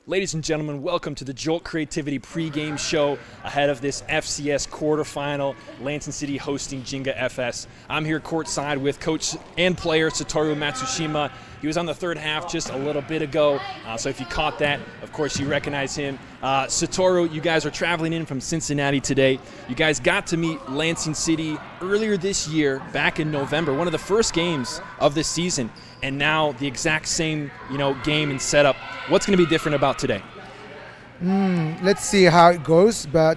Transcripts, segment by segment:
Ladies and gentlemen, welcome to the Jolt Creativity pregame show ahead of this FCS quarterfinal, Lansing City hosting Ginga FS. I'm here courtside with coach and player Satoru Matsushima. He was on the third half just a little bit ago, so if you caught that, of course you recognize him. Satoru, you guys are traveling in from Cincinnati today. You guys got to meet Lansing City earlier this year, back in November, one of the first games of the season, and now the exact same game and setup. What's going to be different about today? Let's see how it goes, but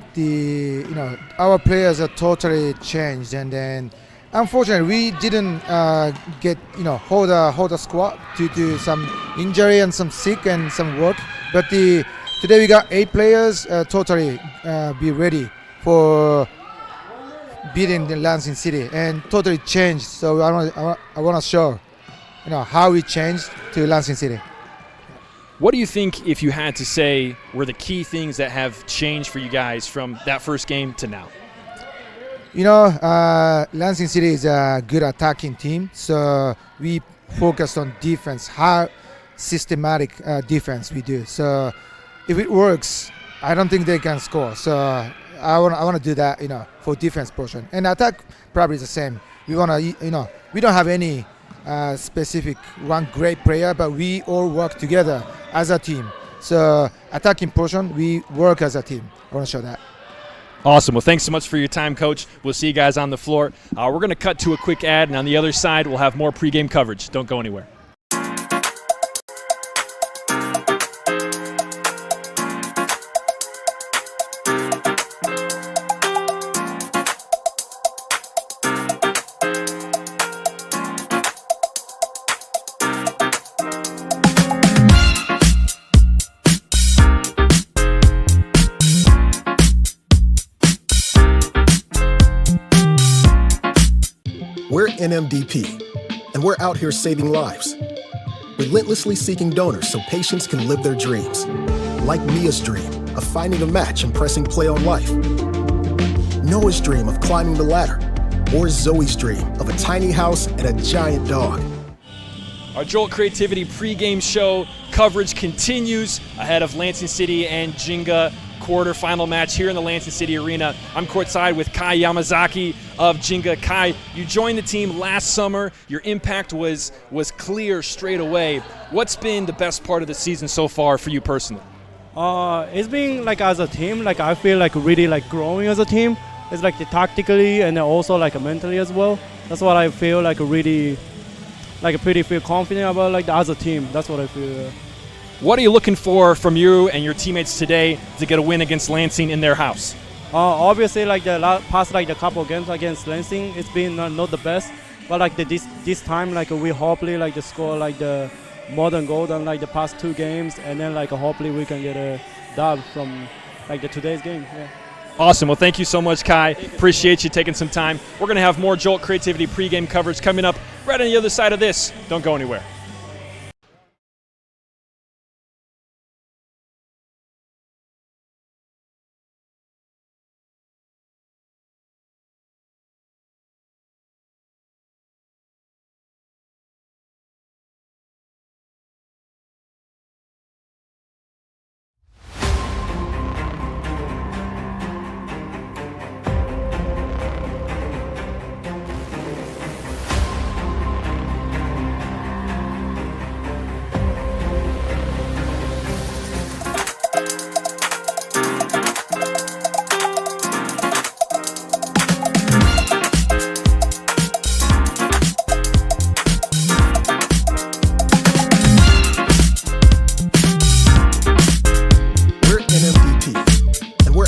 our players are totally changed, and then unfortunately we didn't get hold a squad due to some injury and some sick and some work. But today we got 8 players totally be ready for beating the Lansing City and totally changed. So I want to show how we changed to Lansing City. What do you think, if you had to say, were the key things that have changed for you guys from that first game to now? Lansing City is a good attacking team, so we focus on defense, how systematic defense we do. So if it works, I don't think they can score. So I want to do that, for defense portion. And attack probably is the same. We want to, we don't have any specific one great player, but we all work together as a team. So attacking portion, we work as a team. I want to show that. Awesome. Well, thanks so much for your time, Coach. We'll see you guys on the floor. We're going to cut to a quick ad, and on the other side, we'll have more pregame coverage. Don't go anywhere. We're NMDP, and we're out here saving lives, relentlessly seeking donors so patients can live their dreams. Like Mia's dream of finding a match and pressing play on life, Noah's dream of climbing the ladder, or Zoe's dream of a tiny house and a giant dog. Our Jolt Creativity pregame show coverage continues ahead of Lansing City and Ginga quarterfinal match here in the Lansing City Arena. I'm courtside with Kai Yamazaki of Ginga. Kai, you joined the team last summer. Your impact was clear straight away. What's been the best part of the season so far for you personally? It's been as a team, I feel really growing as a team. It's tactically and also mentally as well. That's what I feel really pretty feel confident about as a team. That's what I feel. What are you looking for from you and your teammates today to get a win against Lansing in their house? Obviously, the past the couple games against Lansing, it's been not the best. But this time, we hopefully to score the more than goal than the past 2 games, and then hopefully we can get a dub from today's game. Yeah. Awesome. Well, thank you so much, Kai. Appreciate you taking some time. We're going to have more Jolt Creativity pregame coverage coming up right on the other side of this. Don't go anywhere.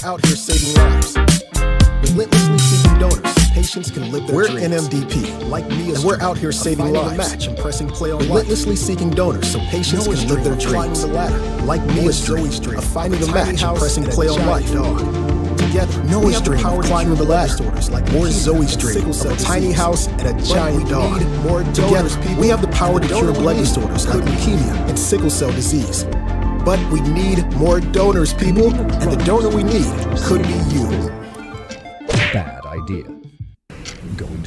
Out here saving lives, relentlessly seeking donors so patients can live their dreams. We're NMDP, like Mia's, and we're out here saving lives, match and pressing play on relentlessly seeking donors so patients can live their dreams. The ladder, like Mia's dream of finding a match and pressing play on life. Together, Noah's dream of climbing the ladder, or Zoe's dream of a tiny house and a giant dog. Together, we have the power to cure blood disorders like leukemia and sickle cell disease. But we need more donors, people, and the donor we need could be you. Bad idea.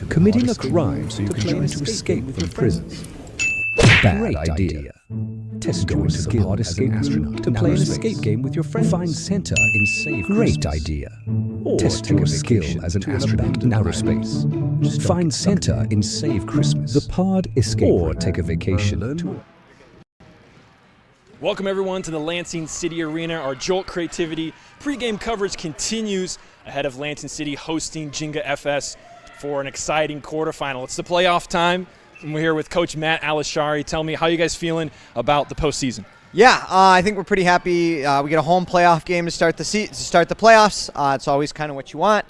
Committing a crime so you can choose to escape from prison. Bad idea. Test your skill as an astronaut to play an escape game with your friends. Find Santa in safe Great idea. Or test your skill as an astronaut in outer space. Find Santa in Save Christmas, the Pod Escape, or take a vacation. Welcome everyone to the Lansing City Arena. Our Jolt Creativity pregame coverage continues ahead of Lansing City hosting Ginga FS for an exciting quarterfinal. It's the playoff time, and we're here with Coach Matt Alishari. Tell me, how are you guys feeling about the postseason? Yeah, I think we're pretty happy. We get a home playoff game to start the playoffs. It's always kind of what you want.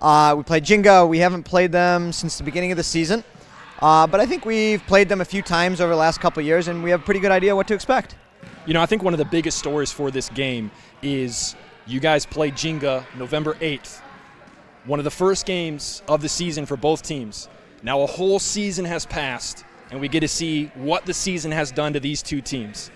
We played Ginga. We haven't played them since the beginning of the season, but I think we've played them a few times over the last couple of years, and we have a pretty good idea what to expect. You know, I think one of the biggest stories for this game is you guys played Ginga November 8th, one of the first games of the season for both teams. Now a whole season has passed, and we get to see what the season has done to these two teams.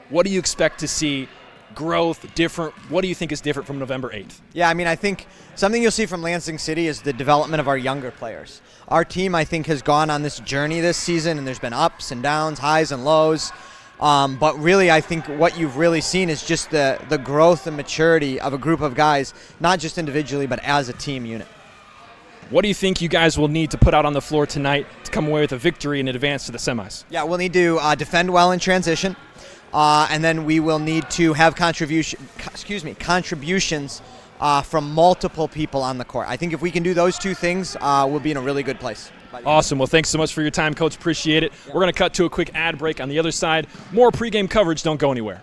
What do you expect to see? Growth, different? What do you think is different from November 8th? Yeah, I mean, I think something you'll see from Lansing City is the development of our younger players. Our team, I think, has gone on this journey this season, and there's been ups and downs, highs and lows. But really, I think what you've really seen is just the growth and maturity of a group of guys, not just individually, but as a team unit. What do you think you guys will need to put out on the floor tonight to come away with a victory and advance to the semis? Yeah, we'll need to defend well in transition, and then we will need to have contributions from multiple people on the court. I think if we can do those two things, we'll be in a really good place. Awesome. Well, thanks so much for your time, Coach. Appreciate it. We're going to cut to a quick ad break. On the other side, more pregame coverage. Don't go anywhere.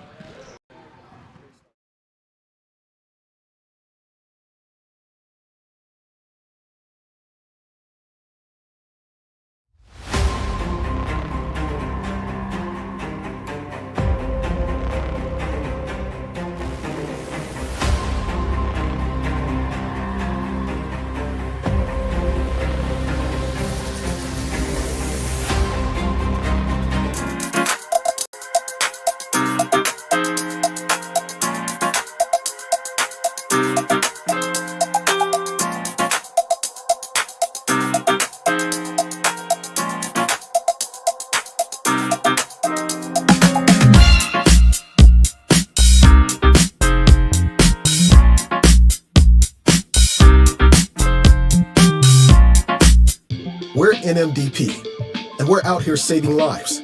We're NMDP, and we're out here saving lives,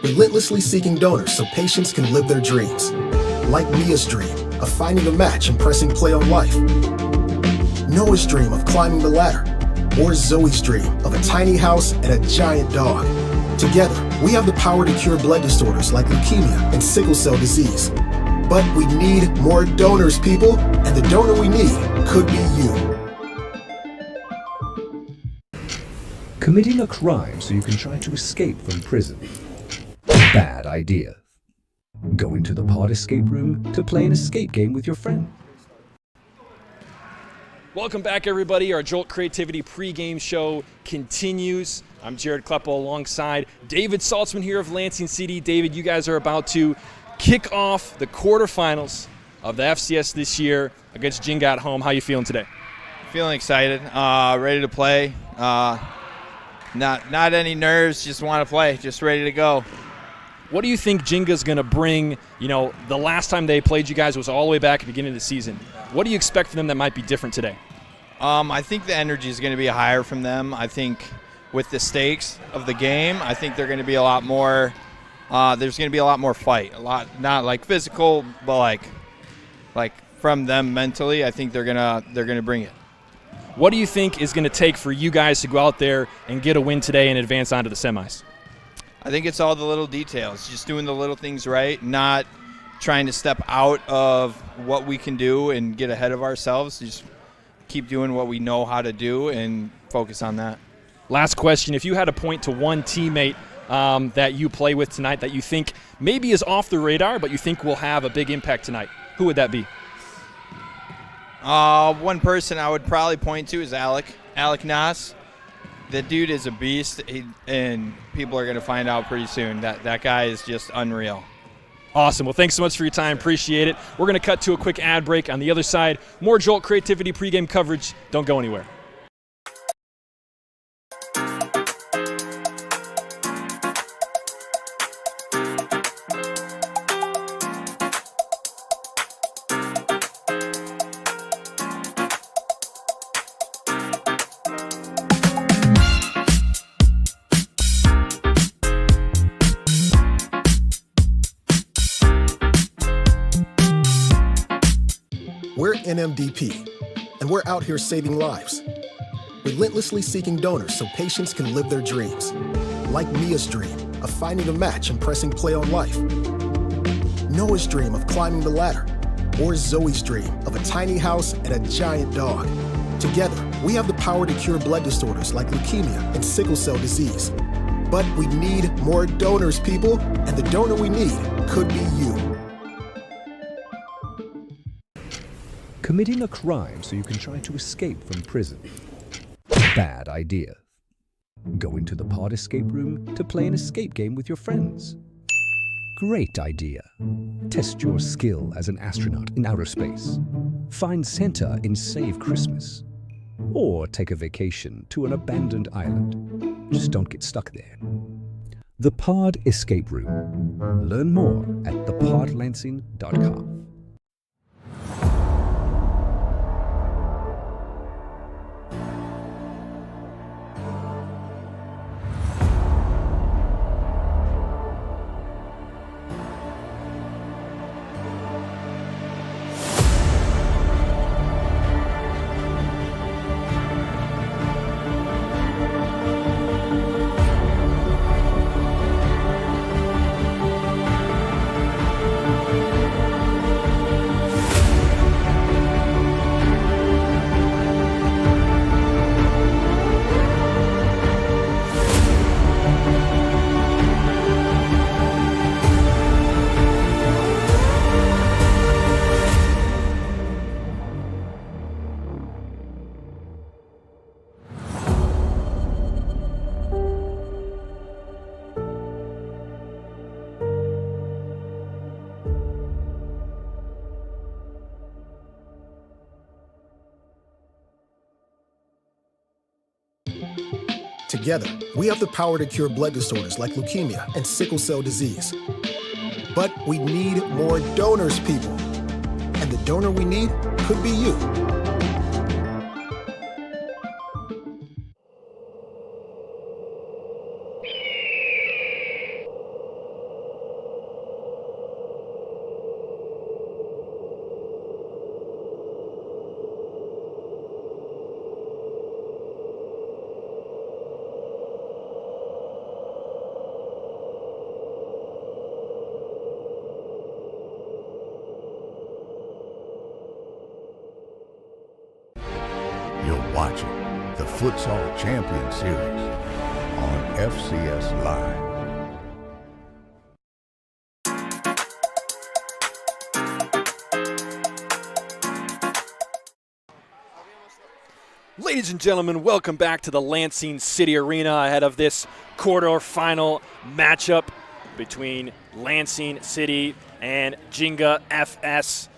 relentlessly seeking donors so patients can live their dreams. Like Mia's dream of finding a match and pressing play on life, Noah's dream of climbing the ladder, or Zoe's dream of a tiny house and a giant dog. Together, we have the power to cure blood disorders like leukemia and sickle cell disease. But we need more donors, people, and the donor we need could be you. Committing a crime so you can try to escape from prison. Bad idea. Going to the Pod Escape Room to play an escape game with your friend. Welcome back, everybody. Our Jolt Creativity pregame show continues. I'm Jared Kleppel alongside David Saltzman here of Lansing City. David, you guys are about to kick off the quarterfinals of the FCS this year against Ginga at home. How are you feeling today? Feeling excited, ready to play. Not any nerves, just want to play, just ready to go. What do you think Ginga's going to bring? You know, the last time they played you guys was all the way back at the beginning of the season. What do you expect from them that might be different today? I think the energy is going to be higher from them. I think with the stakes of the game, I think they're going to be a lot more. There's going to be a lot more fight. A lot, not like physical, but like from them mentally. I think they're gonna bring it. What do you think is going to take for you guys to go out there and get a win today and advance on to the semis? I think it's all the little details, just doing the little things right, not trying to step out of what we can do and get ahead of ourselves. Just keep doing what we know how to do and focus on that. Last question. If you had to point to one teammate that you play with tonight that you think maybe is off the radar but you think will have a big impact tonight, who would that be? One person I would probably point to is Alec Nas. The dude is a beast, and people are going to find out pretty soon. That guy is just unreal. Awesome. Well, thanks so much for your time. Appreciate it. We're going to cut to a quick ad break. On the other side, more Jolt Creativity pregame coverage. Don't go anywhere. We're NMDP, and we're out here saving lives. Relentlessly seeking donors so patients can live their dreams. Like Mia's dream of finding a match and pressing play on life. Noah's dream of climbing the ladder. Or Zoe's dream of a tiny house and a giant dog. Together, we have the power to cure blood disorders like leukemia and sickle cell disease. But we need more donors, people, and the donor we need could be you. Committing a crime so you can try to escape from prison. Bad idea. Going to the pod escape room to play an escape game with your friends. Great idea. Test your skill as an astronaut in outer space. Find Santa in Save Christmas. Or take a vacation to an abandoned island. Just don't get stuck there. The Pod Escape Room. Learn more at thepodlansing.com. Together, we have the power to cure blood disorders like leukemia and sickle cell disease. But we need more donors, people. And the donor we need could be you. You're watching the Futsal Champions Series on FCS Live. Ladies and gentlemen, welcome back to the Lansing City Arena ahead of this quarterfinal matchup between Lansing City and Ginga FS.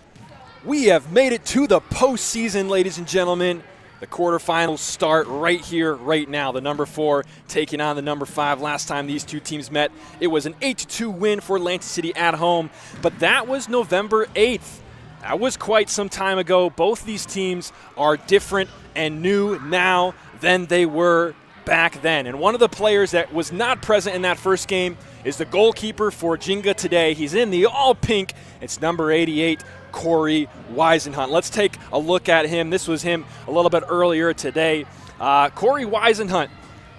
We have made it to the postseason, ladies and gentlemen. The quarterfinals start right here, right now. The number 4 taking on the number 5. Last time these two teams met, it was an 8-2 win for Lansing City at home, but that was November 8th. That was quite some time ago. Both these teams are different and new now than they were back then. And one of the players that was not present in that first game is the goalkeeper for Ginga today. He's in the all-pink. It's number 88, Corey Weisenhunt. Let's take a look at him. This was him a little bit earlier today. Corey Weisenhunt,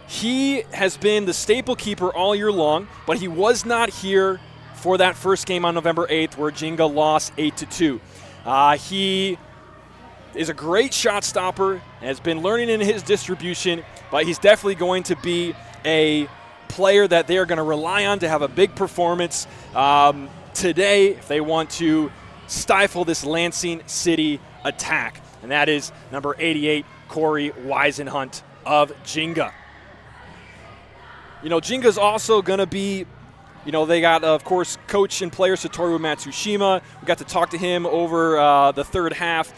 he has been the staple keeper all year long, but he was not here for that first game on November 8th where Ginga lost 8-2. He is a great shot stopper, has been learning in his distribution, but he's definitely going to be a player that they are going to rely on to have a big performance today if they want to stifle this Lansing City attack. And that is number 88, Corey Weisenhunt of Ginga. You know, Ginga's also going to be, you know, they got, of course, coach and player Satoru Matsushima. We got to talk to him over the third half,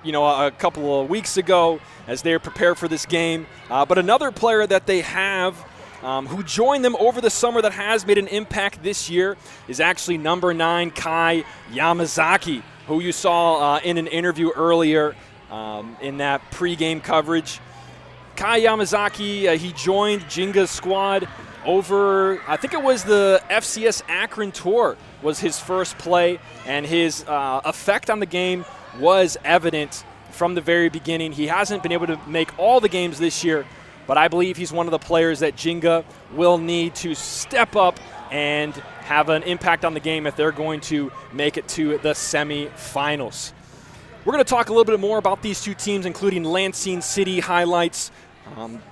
you know, a couple of weeks ago as they prepare for this game. But another player that they have who joined them over the summer that has made an impact this year is actually number 9, Kai Yamazaki, who you saw in an interview earlier in that pregame coverage. Kai Yamazaki, he joined Ginga's squad over, I think it was the FCS Akron Tour was his first play, and his effect on the game was evident from the very beginning. He hasn't been able to make all the games this year, but I believe he's one of the players that Ginga will need to step up and have an impact on the game if they're going to make it to the semifinals. We're going to talk a little bit more about these two teams, including Lansing City highlights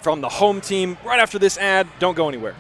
from the home team right after this ad. Don't go anywhere.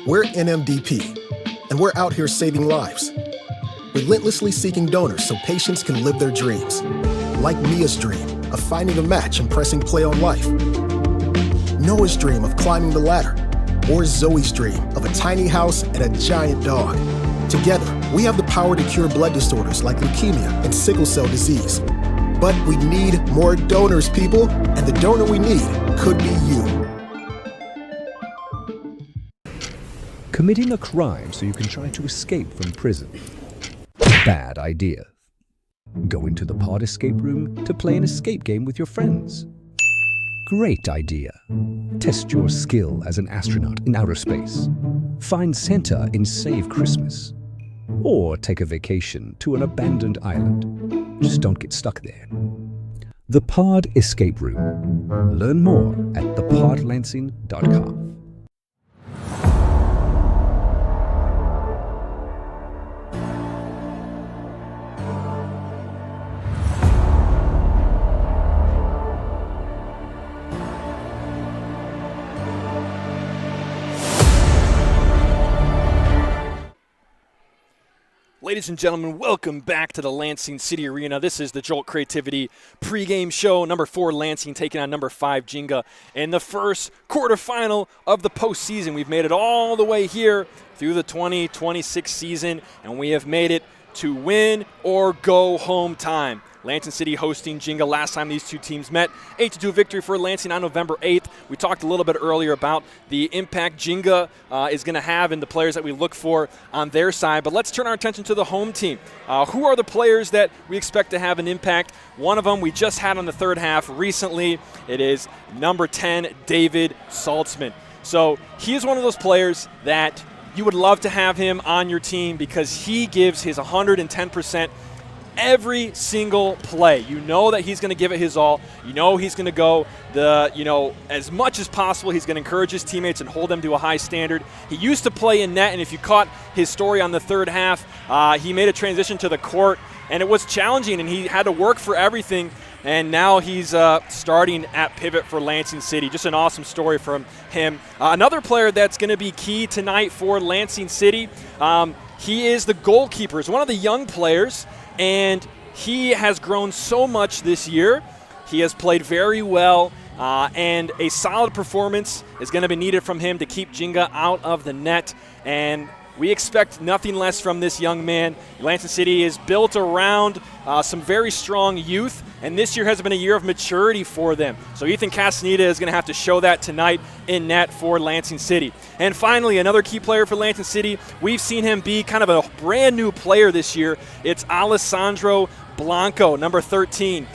We're NMDP, and we're out here saving lives, relentlessly seeking donors so patients can live their dreams. Like Mia's dream of finding a match and pressing play on life, Noah's dream of climbing the ladder, or Zoe's dream of a tiny house and a giant dog. Together, we have the power to cure blood disorders like leukemia and sickle cell disease. But we need more donors, people, and the donor we need could be you. Committing a crime so you can try to escape from prison. Bad idea. Go into the pod escape room to play an escape game with your friends. Great idea. Test your skill as an astronaut in outer space. Find Santa in Save Christmas. Or take a vacation to an abandoned island. Just don't get stuck there. The Pod Escape Room. Learn more at thepodlansing.com. Ladies and gentlemen, welcome back to the Lansing City Arena. This is the Jolt Creativity pregame show. Number 4 Lansing taking on number 5 Ginga in the first quarterfinal of the postseason. We've made it all the way here through the 2026 season, and we have made it to win or go home time. Lansing City hosting Ginga last time these two teams met. 8-2 victory for Lansing on November 8th. We talked a little bit earlier about the impact Ginga is going to have and the players that we look for on their side. But let's turn our attention to the home team. Who are the players that we expect to have an impact? One of them we just had on the third half recently. It is number 10, David Saltzman. So he is one of those players that you would love to have him on your team because he gives his 110% every single play. You know that he's going to give it his all. You know he's going to go as much as possible. He's going to encourage his teammates and hold them to a high standard. He used to play in net, and if you caught his story on the third half, he made a transition to the court, and it was challenging, and he had to work for everything. And now he's starting at pivot for Lansing City. Just an awesome story from him. Another player that's going to be key tonight for Lansing City, he is the goalkeeper. He's one of the young players, and he has grown so much this year. He has played very well, and a solid performance is going to be needed from him to keep Ginga out of the net. And we expect nothing less from this young man. Lansing City is built around some very strong youth, and this year has been a year of maturity for them. So Ethan Castaneda is going to have to show that tonight in net for Lansing City. And finally, another key player for Lansing City, we've seen him be kind of a brand new player this year. It's Alessandro Blanco, number 13.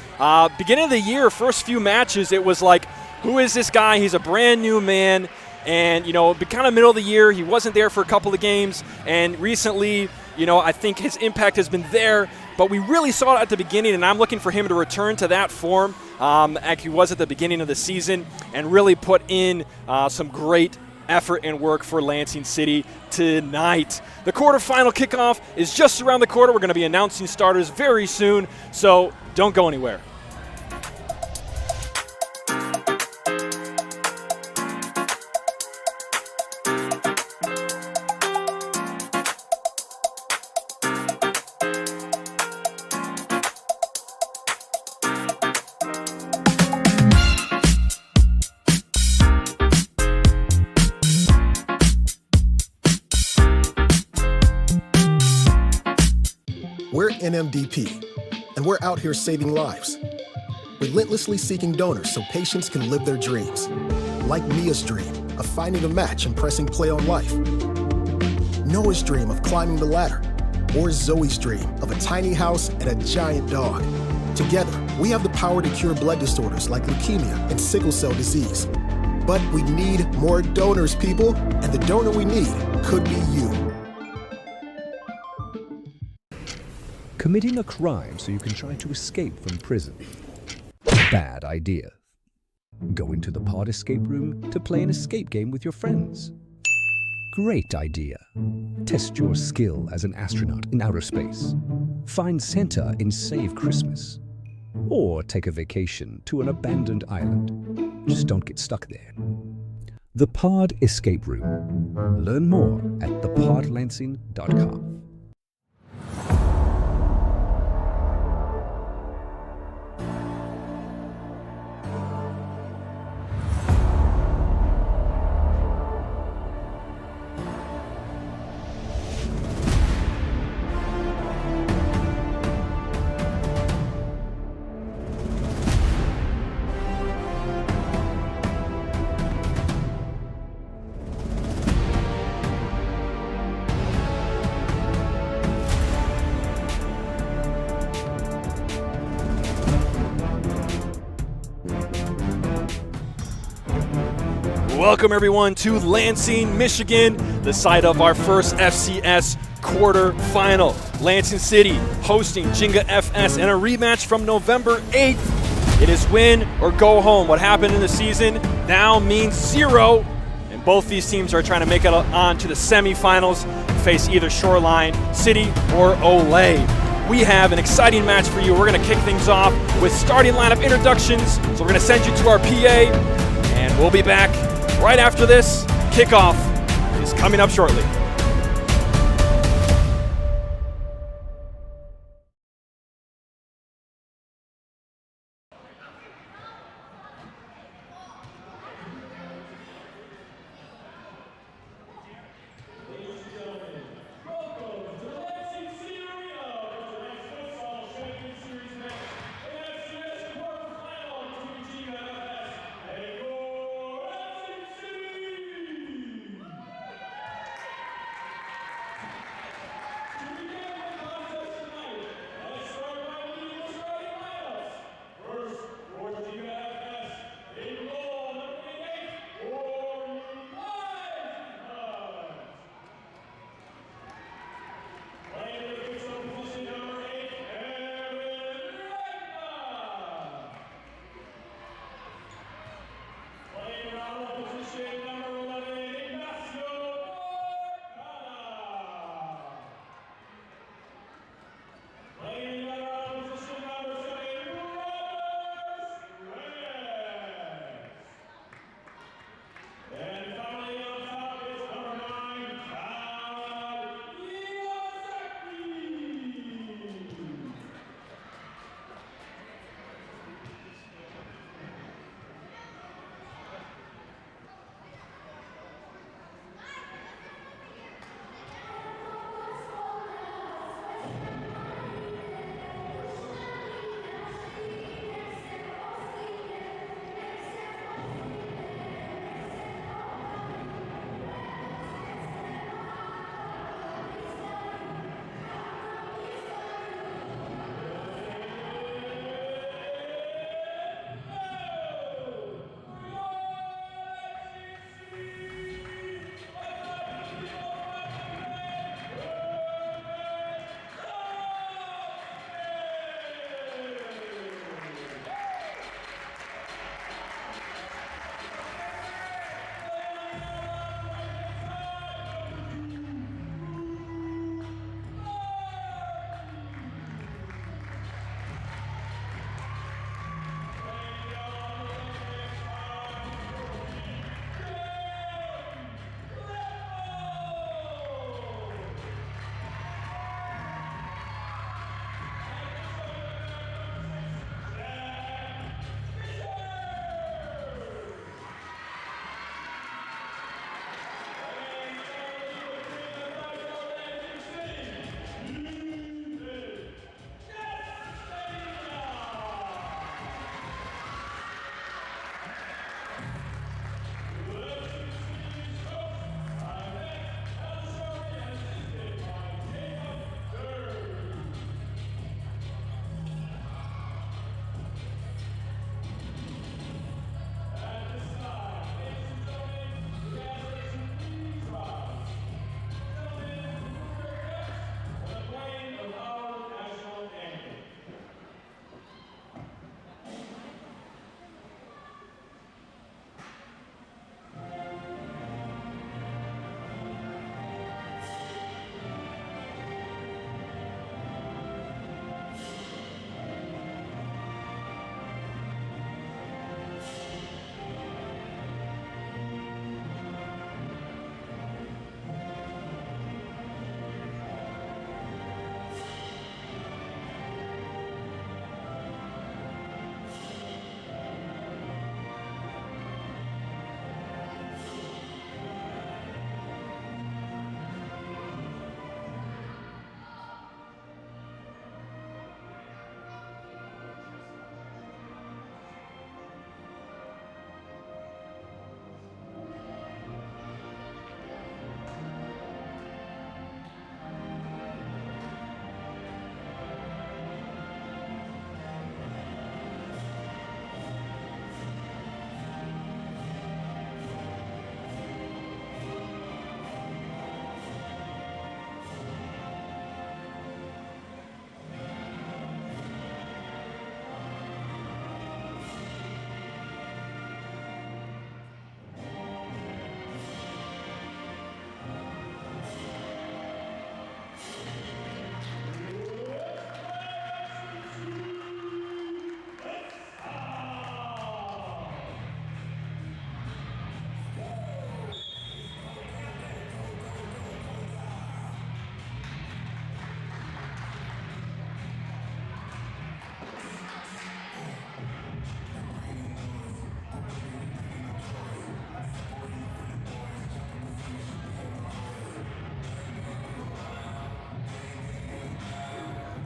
Beginning of the year, first few matches, it was like, who is this guy? He's a brand new man. And, kind of middle of the year, he wasn't there for a couple of games. And recently, I think his impact has been there. But we really saw it at the beginning, and I'm looking for him to return to that form like he was at the beginning of the season and really put in some great effort and work for Lansing City tonight. The quarterfinal kickoff is just around the corner. We're going to be announcing starters very soon, so don't go anywhere. We're NMDP, and we're out here saving lives, relentlessly seeking donors so patients can live their dreams. Like Mia's dream of finding a match and pressing play on life, Noah's dream of climbing the ladder, or Zoe's dream of a tiny house and a giant dog. Together, we have the power to cure blood disorders like leukemia and sickle cell disease. But we need more donors, people, and the donor we need could be you. Committing a crime so you can try to escape from prison. Bad idea. Going to the pod escape room to play an escape game with your friends. Great idea. Test your skill as an astronaut in outer space. Find Santa in Save Christmas. Or take a vacation to an abandoned island. Just don't get stuck there. The Pod Escape Room. Learn more at thepodlansing.com. Welcome everyone to Lansing, Michigan, the site of our first FCS quarterfinal. Lansing City hosting Ginga FS in a rematch from November 8th. It is win or go home. What happened in the season now means zero, and both these teams are trying to make it on to the semifinals and face either Shoreline City or Olay. We have an exciting match for you. We're going to kick things off with starting lineup introductions. So we're going to send you to our PA, and we'll be back right after this. Kickoff is coming up shortly. Ladies and gentlemen, welcome to the Lansing City Arena for tonight's Futsal Champions Series match. An FCS quarterfinal between Ginga FS and your Lansing City.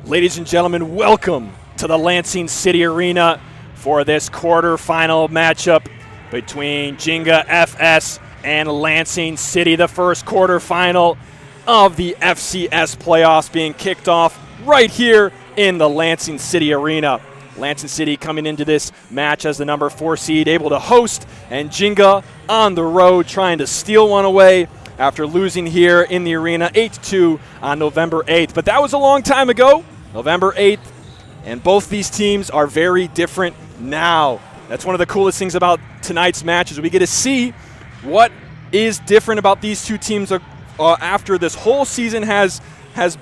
Ladies and gentlemen, welcome to the Lansing City Arena for this quarterfinal matchup between Ginga FS and Lansing City, the first quarterfinal of the FCS playoffs being kicked off right here in the Lansing City Arena. Lansing City coming into this match as the number 4 seed, able to host, and Ginga on the road trying to steal one away after losing here in the arena 8-2 on November 8th. But that was a long time ago, November 8th, and both these teams are very different now. That's one of the coolest things about tonight's match is we get to see what is different about these two teams after this whole season has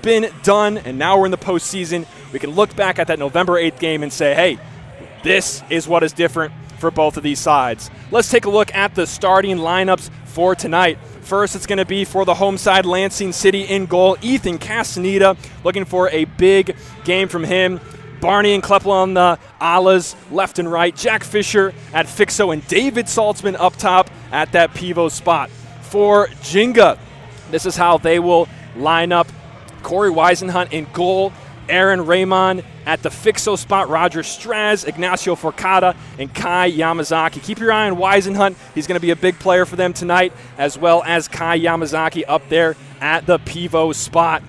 been done, and now we're in the postseason. We can look back at that November 8th game and say, hey, this is what is different for both of these sides. Let's take a look at the starting lineups for tonight. First, it's going to be for the home side, Lansing City in goal. Ethan Castaneda looking for a big game from him. Barney and Kleppel on the alas, left and right. Jack Fisher at Fixo and David Saltzman up top at that pivot spot. For Ginga, this is how they will line up. Corey Weisenhunt in goal. Aaron Raymond at the Fixo spot, Roger Straz, Ignacio Forcada, and Kai Yamazaki. Keep your eye on Weisenhunt. He's going to be a big player for them tonight, as well as Kai Yamazaki up there at the pivot spot.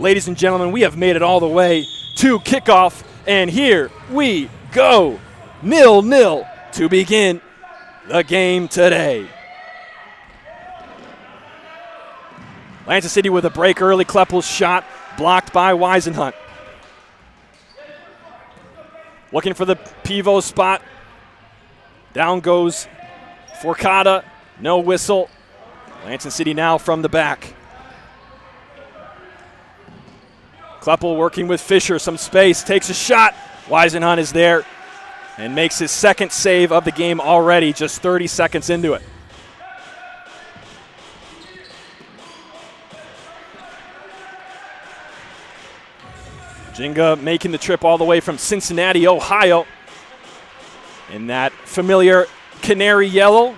Ladies and gentlemen, we have made it all the way to kickoff, and here we go. 0-0 to begin the game today. Lansing City with a break early. Kleppel's shot blocked by Weisenhunt. Looking for the pivot spot. Down goes Forcada. No whistle. Lansing City now from the back. Kleppel working with Fisher. Some space. Takes a shot. Weisenhunt is there and makes his second save of the game already, just 30 seconds into it. Ginga making the trip all the way from Cincinnati, Ohio, in that familiar canary yellow,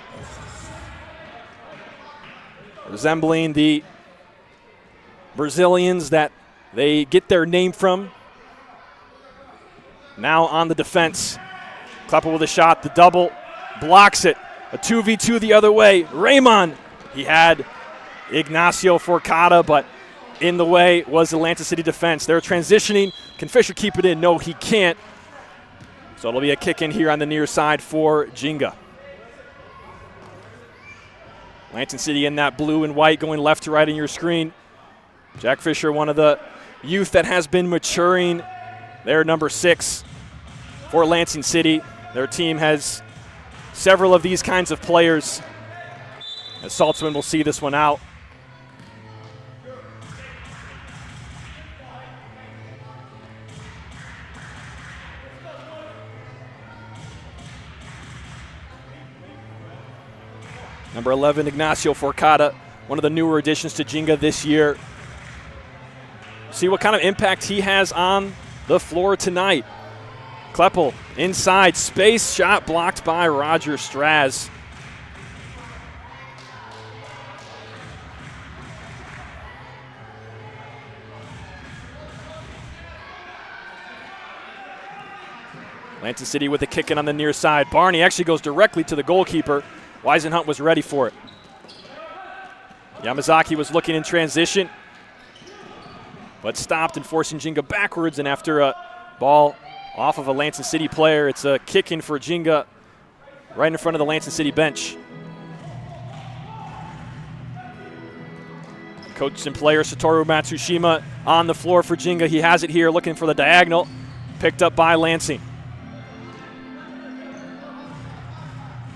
resembling the Brazilians that they get their name from. Now on the defense. Kleppel with a shot, the double, blocks it. A 2v2 the other way. Raymond, he had Ignacio Forcada, but in the way was the Lansing City defense. They're transitioning. Can Fisher keep it in? No, he can't. So it'll be a kick in here on the near side for Ginga. Lansing City in that blue and white going left to right on your screen. Jack Fisher, one of the youth that has been maturing. They're number 6 for Lansing City. Their team has several of these kinds of players. As Saltzman will see this one out. Number 11, Ignacio Forcada, one of the newer additions to Ginga this year. See what kind of impact he has on the floor tonight. Kleppel inside, space, shot blocked by Roger Straz. Lansing City with a kick in on the near side. Barney actually goes directly to the goalkeeper. Weisenhunt was ready for it. Yamazaki was looking in transition, but stopped and forcing Ginga backwards, and after a ball off of a Lansing City player, it's a kick in for Ginga right in front of the Lansing City bench. Coach and player Satoru Matsushima on the floor for Ginga. He has it here, looking for the diagonal, picked up by Lansing.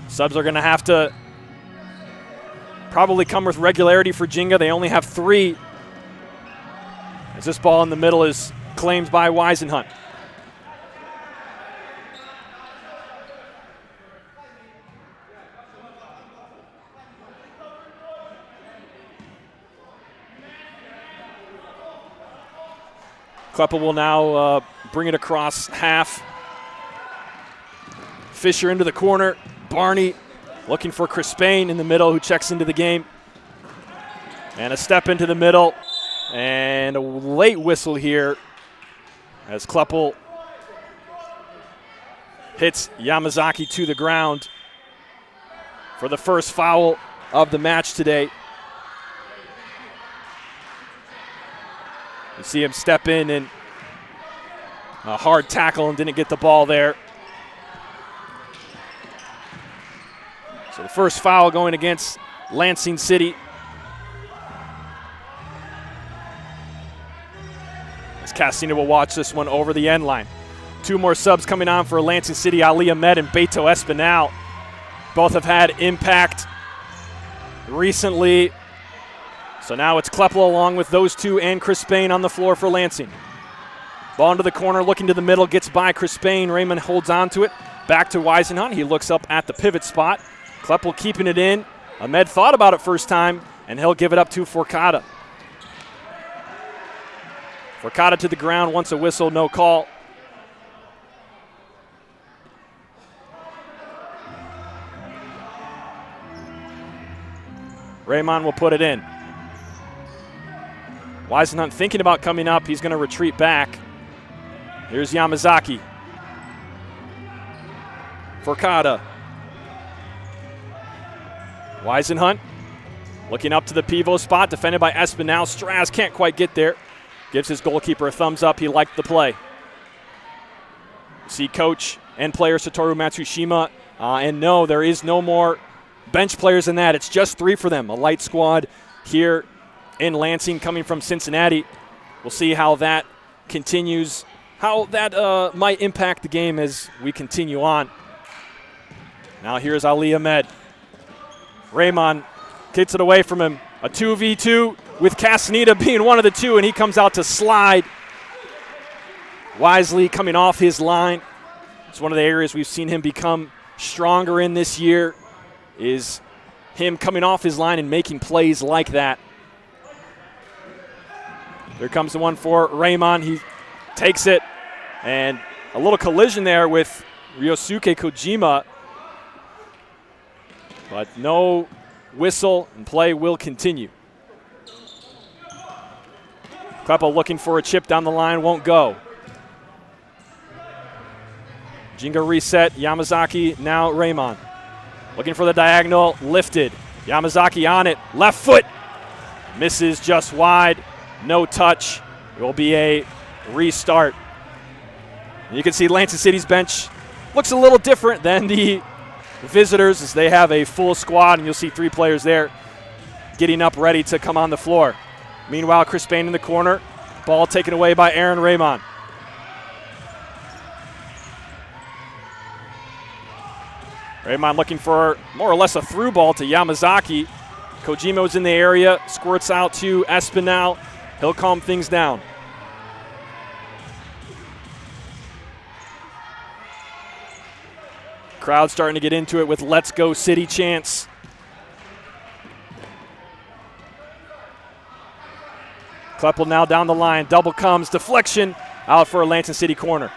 Subs are going to have to probably come with regularity for Ginga. They only have 3. As this ball in the middle is claimed by Weisenhunt. Kleppel will now bring it across half. Fisher into the corner. Barney looking for Crispane in the middle, who checks into the game. And a step into the middle. And a late whistle here as Kleppel hits Yamazaki to the ground for the first foul of the match today. You see him step in and a hard tackle and didn't get the ball there. So the first foul going against Lansing City. As Cassina will watch this one over the end line. 2 more subs coming on for Lansing City, Ali Ahmed and Beto Espinal. Both have had impact recently. So now it's Kleppel along with those 2 and Chris Spain on the floor for Lansing. Ball into the corner, looking to the middle, gets by Chris Spain. Raymond holds on to it. Back to Weisenhunt. He looks up at the pivot spot. Kleppel keeping it in. Ahmed thought about it first time, and he'll give it up to Forcada. Forcada to the ground, wants a whistle, no call. Raymond will put it in. Weisenhunt thinking about coming up. He's going to retreat back. Here's Yamazaki. Forcada. Weisenhunt looking up to the pivot spot, defended by Espinal. Straz can't quite get there. Gives his goalkeeper a thumbs up. He liked the play. See coach and player Satoru Matsushima. And no, there is no more bench players than that. It's just 3 for them. A light squad here in Lansing coming from Cincinnati. We'll see how that continues, how that might impact the game as we continue on. Now here's Ali Ahmed. Raymond gets it away from him. A 2v2 with Castaneda being one of the 2, and he comes out to slide. Wisely coming off his line. It's one of the areas we've seen him become stronger in this year, is him coming off his line and making plays like that. Here comes the one for Raymond. He takes it, and a little collision there with Ryosuke Kojima. But no whistle, and play will continue. Kleppel looking for a chip down the line, won't go. Ginga reset, Yamazaki, now Raymond. Looking for the diagonal, lifted. Yamazaki on it, left foot. Misses just wide, no touch. It will be a restart. And you can see Lansing City's bench looks a little different than the visitors, as they have a full squad, and you'll see 3 players there getting up ready to come on the floor. Meanwhile, Chris Spain in the corner. Ball taken away by Aaron Raymond. Raymond looking for more or less a through ball to Yamazaki. Kojimo's in the area, squirts out to Espinal. He'll calm things down. Crowd starting to get into it with Let's Go City chants. Kleppel now down the line. Double comes. Deflection out for a Lansing City corner.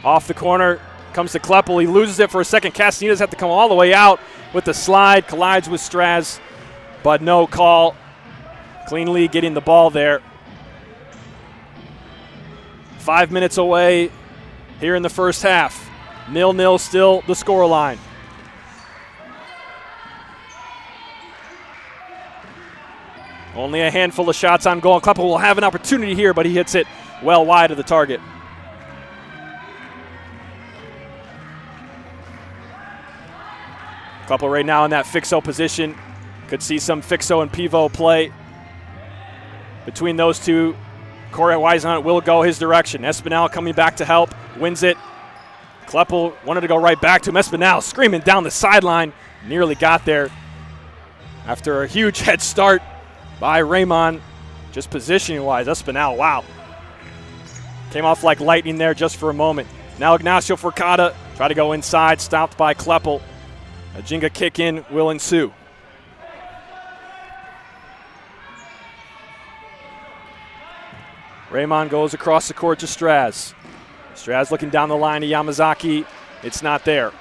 Off the corner comes to Kleppel. He loses it for a second. Castaneda's have to come all the way out with the slide. Collides with Straz, but no call. Cleanly getting the ball there. 5 minutes away here in the first half. 0-0 still the scoreline. Only a handful of shots on goal. Kleppel will have an opportunity here, but he hits it well wide of the target. Kleppel right now in that Fixo position. Could see some Fixo and Pivo play. Between those 2, Corey Weisenhunt will go his direction. Espinal coming back to help, wins it. Kleppel wanted to go right back to him. Espinal screaming down the sideline. Nearly got there after a huge head start by Raymond. Just positioning-wise, Espinal, wow. Came off like lightning there just for a moment. Now Ignacio Forcada try to go inside, stopped by Kleppel. A Ginga kick-in will ensue. Raymond goes across the court to Straz. Straz looking down the line to Yamazaki. It's not there.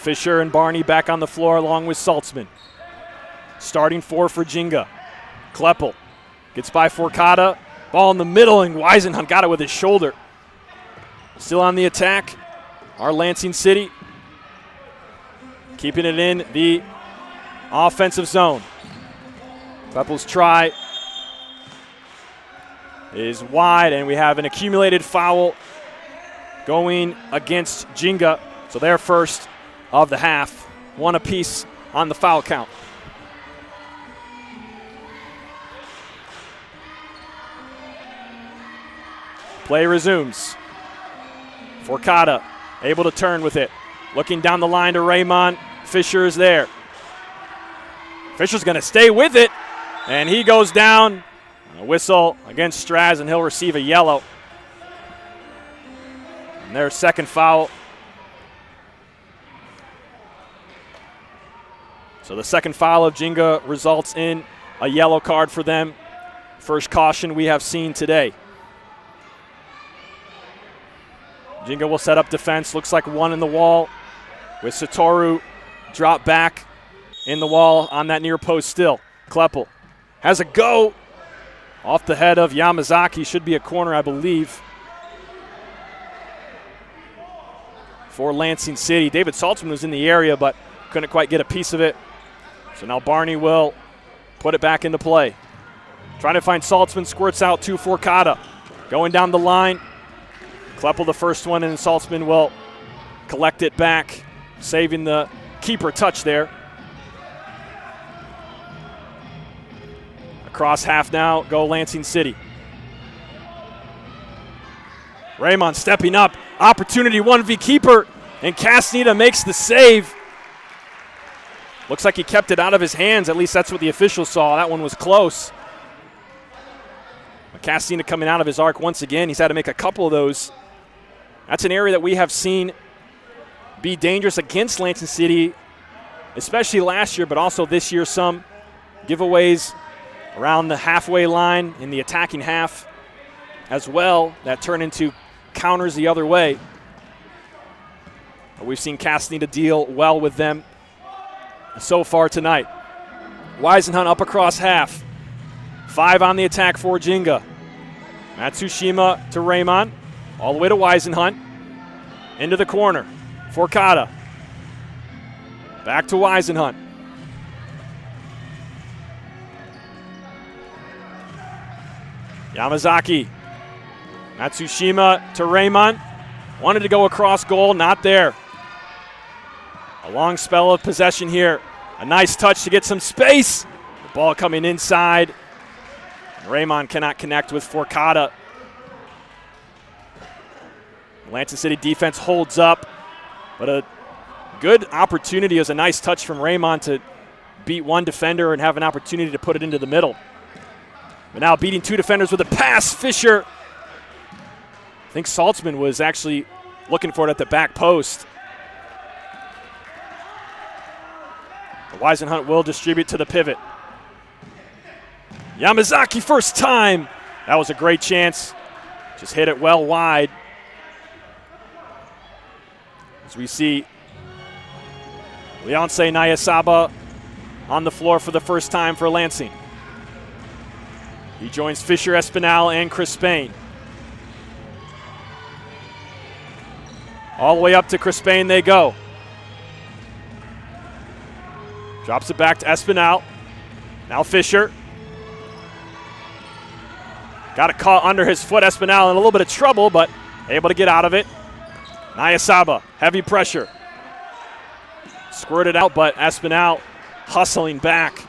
Fisher and Barney back on the floor along with Saltzman. Starting 4 for Ginga. Kleppel gets by Forcada. Ball in the middle, and Weisenhunt got it with his shoulder. Still on the attack, our Lansing City. Keeping it in the offensive zone. Kleppel's try is wide, and we have an accumulated foul going against Ginga. So their first of the half. 1 apiece on the foul count. Play resumes. Forcada able to turn with it. Looking down the line to Raymond. Fisher is there. Fisher's going to stay with it, and he goes down. A whistle against Straz, and he'll receive a yellow. And their second foul. So the second foul of Ginga results in a yellow card for them. First caution we have seen today. Ginga will set up defense. Looks like 1 in the wall with Satoru drop back in the wall on that near post still. Kleppel has a go off the head of Yamazaki. Should be a corner, I believe, for Lansing City. David Saltzman was in the area but couldn't quite get a piece of it. So now Barney will put it back into play. Trying to find Saltzman, squirts out to Forcada. Going down the line. Kleppel the first one, and Saltzman will collect it back, saving the keeper touch there. Across half now, go Lansing City. Raymond stepping up, opportunity 1v keeper, and Castaneda makes the save. Looks like he kept it out of his hands, at least that's what the officials saw. That one was close. Castaneda coming out of his arc once again. He's had to make a couple of those. That's an area that we have seen be dangerous against Lansing City, especially last year, but also this year. Some giveaways around the halfway line in the attacking half as well that turn into counters the other way. We've seen Castaneda deal well with them so far tonight. Weisenhunt up across half. 5 on the attack for Ginga. Matsushima to Raymond. All the way to Weisenhunt. Into the corner. Forcada. Back to Weisenhunt. Yamazaki. Matsushima to Raymond. Wanted to go across goal, not there. A long spell of possession here. A nice touch to get some space. The ball coming inside. Raymond cannot connect with Forcada. Lansing City defense holds up, but a good opportunity. It was a nice touch from Raymond to beat one defender and have an opportunity to put it into the middle. But now beating 2 defenders with a pass, Fisher. I think Saltzman was actually looking for it at the back post. Weisenhunt will distribute to the pivot. Yamazaki first time. That was a great chance. Just hit it well wide. As we see Leonce Nayasaba on the floor for the first time for Lansing. He joins Fisher, Espinal, and Chris Spain. All the way up to Chris Spain they go. Drops it back to Espinal. Now Fisher. Got it caught under his foot. Espinal in a little bit of trouble, but able to get out of it. Nayasaba, heavy pressure. Squirted out, but Espinal hustling back.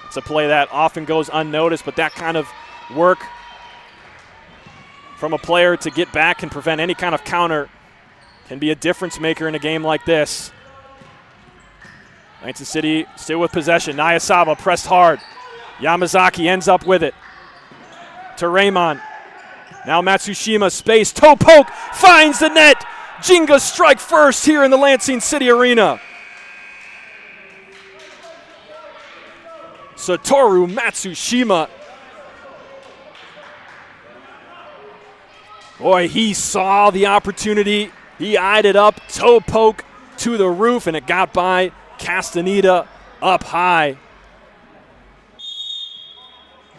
It's a play that often goes unnoticed, but that kind of work from a player to get back and prevent any kind of counter can be a difference maker in a game like this. Lansing City still with possession. Nayasaba pressed hard. Yamazaki ends up with it. To Raymond. Now Matsushima, space, toe poke, finds the net. Ginga strike first here in the Lansing City Arena. Satoru Matsushima. Boy, he saw the opportunity He eyed it up, toe poke to the roof, and it got by Castaneda up high.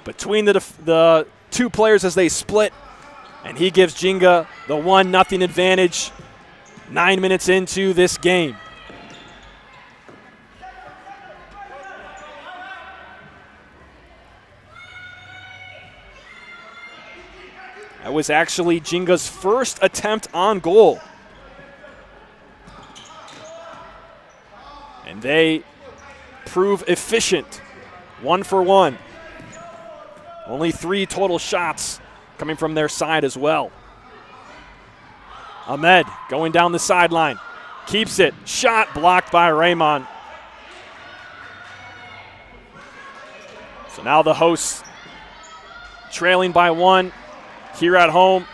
Between the two players as they split, and he gives Ginga the 1-0 advantage 9 minutes into this game. That was actually Ginga's first attempt on goal. And they prove efficient, 1 for 1. Only 3 total shots coming from their side as well. Ahmed going down the sideline, keeps it, shot blocked by Raymond. So now the hosts trailing by 1 here at home.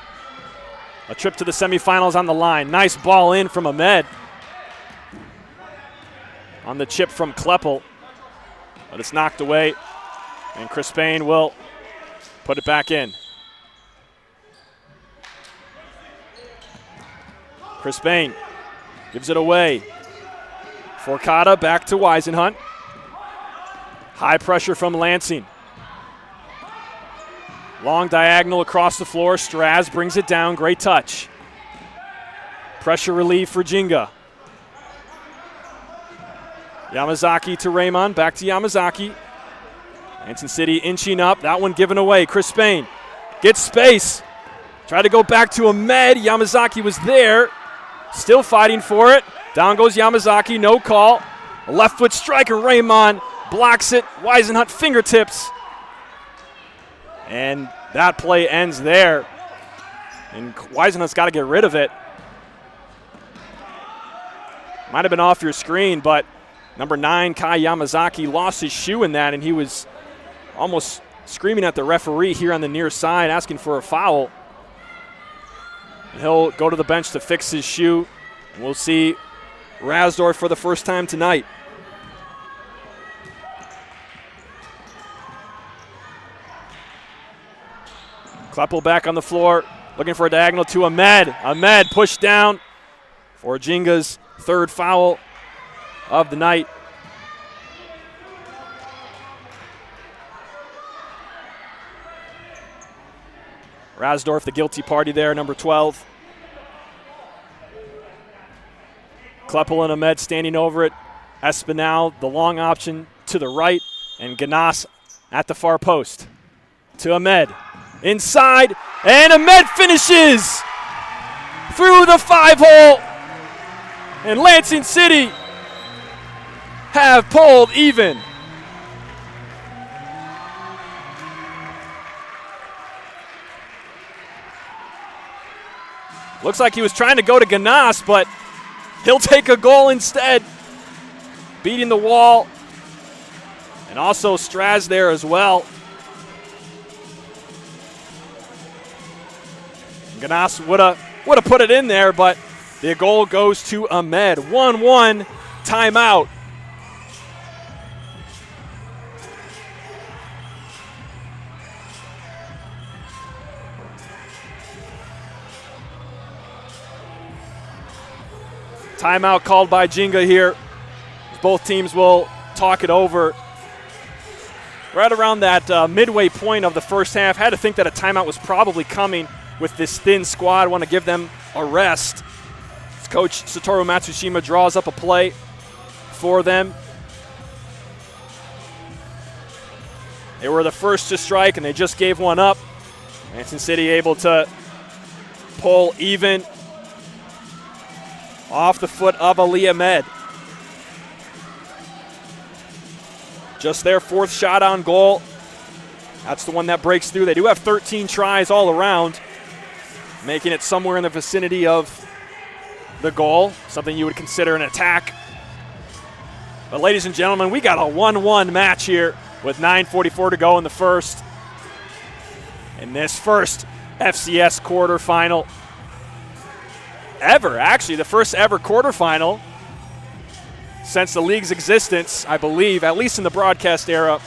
A trip to the semifinals on the line. Nice ball in from Ahmed. On the chip from Kleppel, but it's knocked away, and Chris Payne will put it back in. Chris Payne gives it away. Forcada back to Weisenhunt. High pressure from Lansing. Long diagonal across the floor. Straz brings it down. Great touch. Pressure relief for Ginga. Yamazaki to Raymond. Back to Yamazaki. Lansing City inching up. That one given away. Chris Payne gets space. Tried to go back to Ahmed. Yamazaki was there. Still fighting for it. Down goes Yamazaki. No call. A left foot strike, and Raymond blocks it. Weisenhunt fingertips. And that play ends there. And Weisenhunt's got to get rid of it. Might have been off your screen, but number 9, Kai Yamazaki, lost his shoe in that, and he was almost screaming at the referee here on the near side, asking for a foul. And he'll go to the bench to fix his shoe. And we'll see Rasdorf for the first time tonight. Kleppel back on the floor, looking for a diagonal to Ahmed. Ahmed pushed down for Ginga's 3rd foul of the night. Rasdorf, the guilty party there, number 12. Kleppel and Ahmed standing over it. Espinal, the long option to the right, and Ganas at the far post. To Ahmed. Inside, and Ahmed finishes through the 5-hole. And Lansing City have pulled even. Looks like he was trying to go to Ganas, but he'll take a goal instead. Beating the wall. And also Straz there as well. Ganas would have put it in there, but the goal goes to Ahmed. 1-1 timeout. Timeout called by Ginga here. Both teams will talk it over. Right around that midway point of the first half, had to think that a timeout was probably coming with this thin squad. Want to give them a rest. Coach Satoru Matsushima draws up a play for them. They were the first to strike, and they just gave one up. Lansing City able to pull even off the foot of Ali Ahmed. Just their 4th shot on goal. That's the one that breaks through. They do have 13 tries all around, making it somewhere in the vicinity of the goal, something you would consider an attack. But ladies and gentlemen, we got a 1-1 match here with 9:44 to go in the first. In this first FCS quarterfinal ever, actually the first ever quarterfinal since the league's existence, I believe, at least in the broadcast era.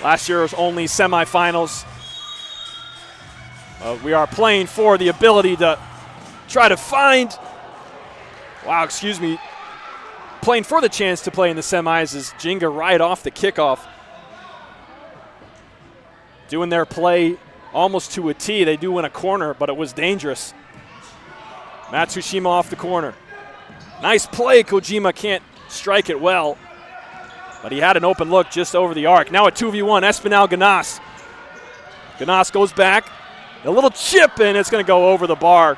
Last year was only semifinals. We are playing for the ability to try to find, playing for the chance to play in the semis is Ginga right off the kickoff. Doing their play almost to a T. They do win a corner, but it was dangerous. Matsushima off the corner. Nice play. Kojima can't strike it well, but he had an open look just over the arc. Now a 2v1, Espinal Ganas. Ganas goes back. A little chip, and it's going to go over the bar.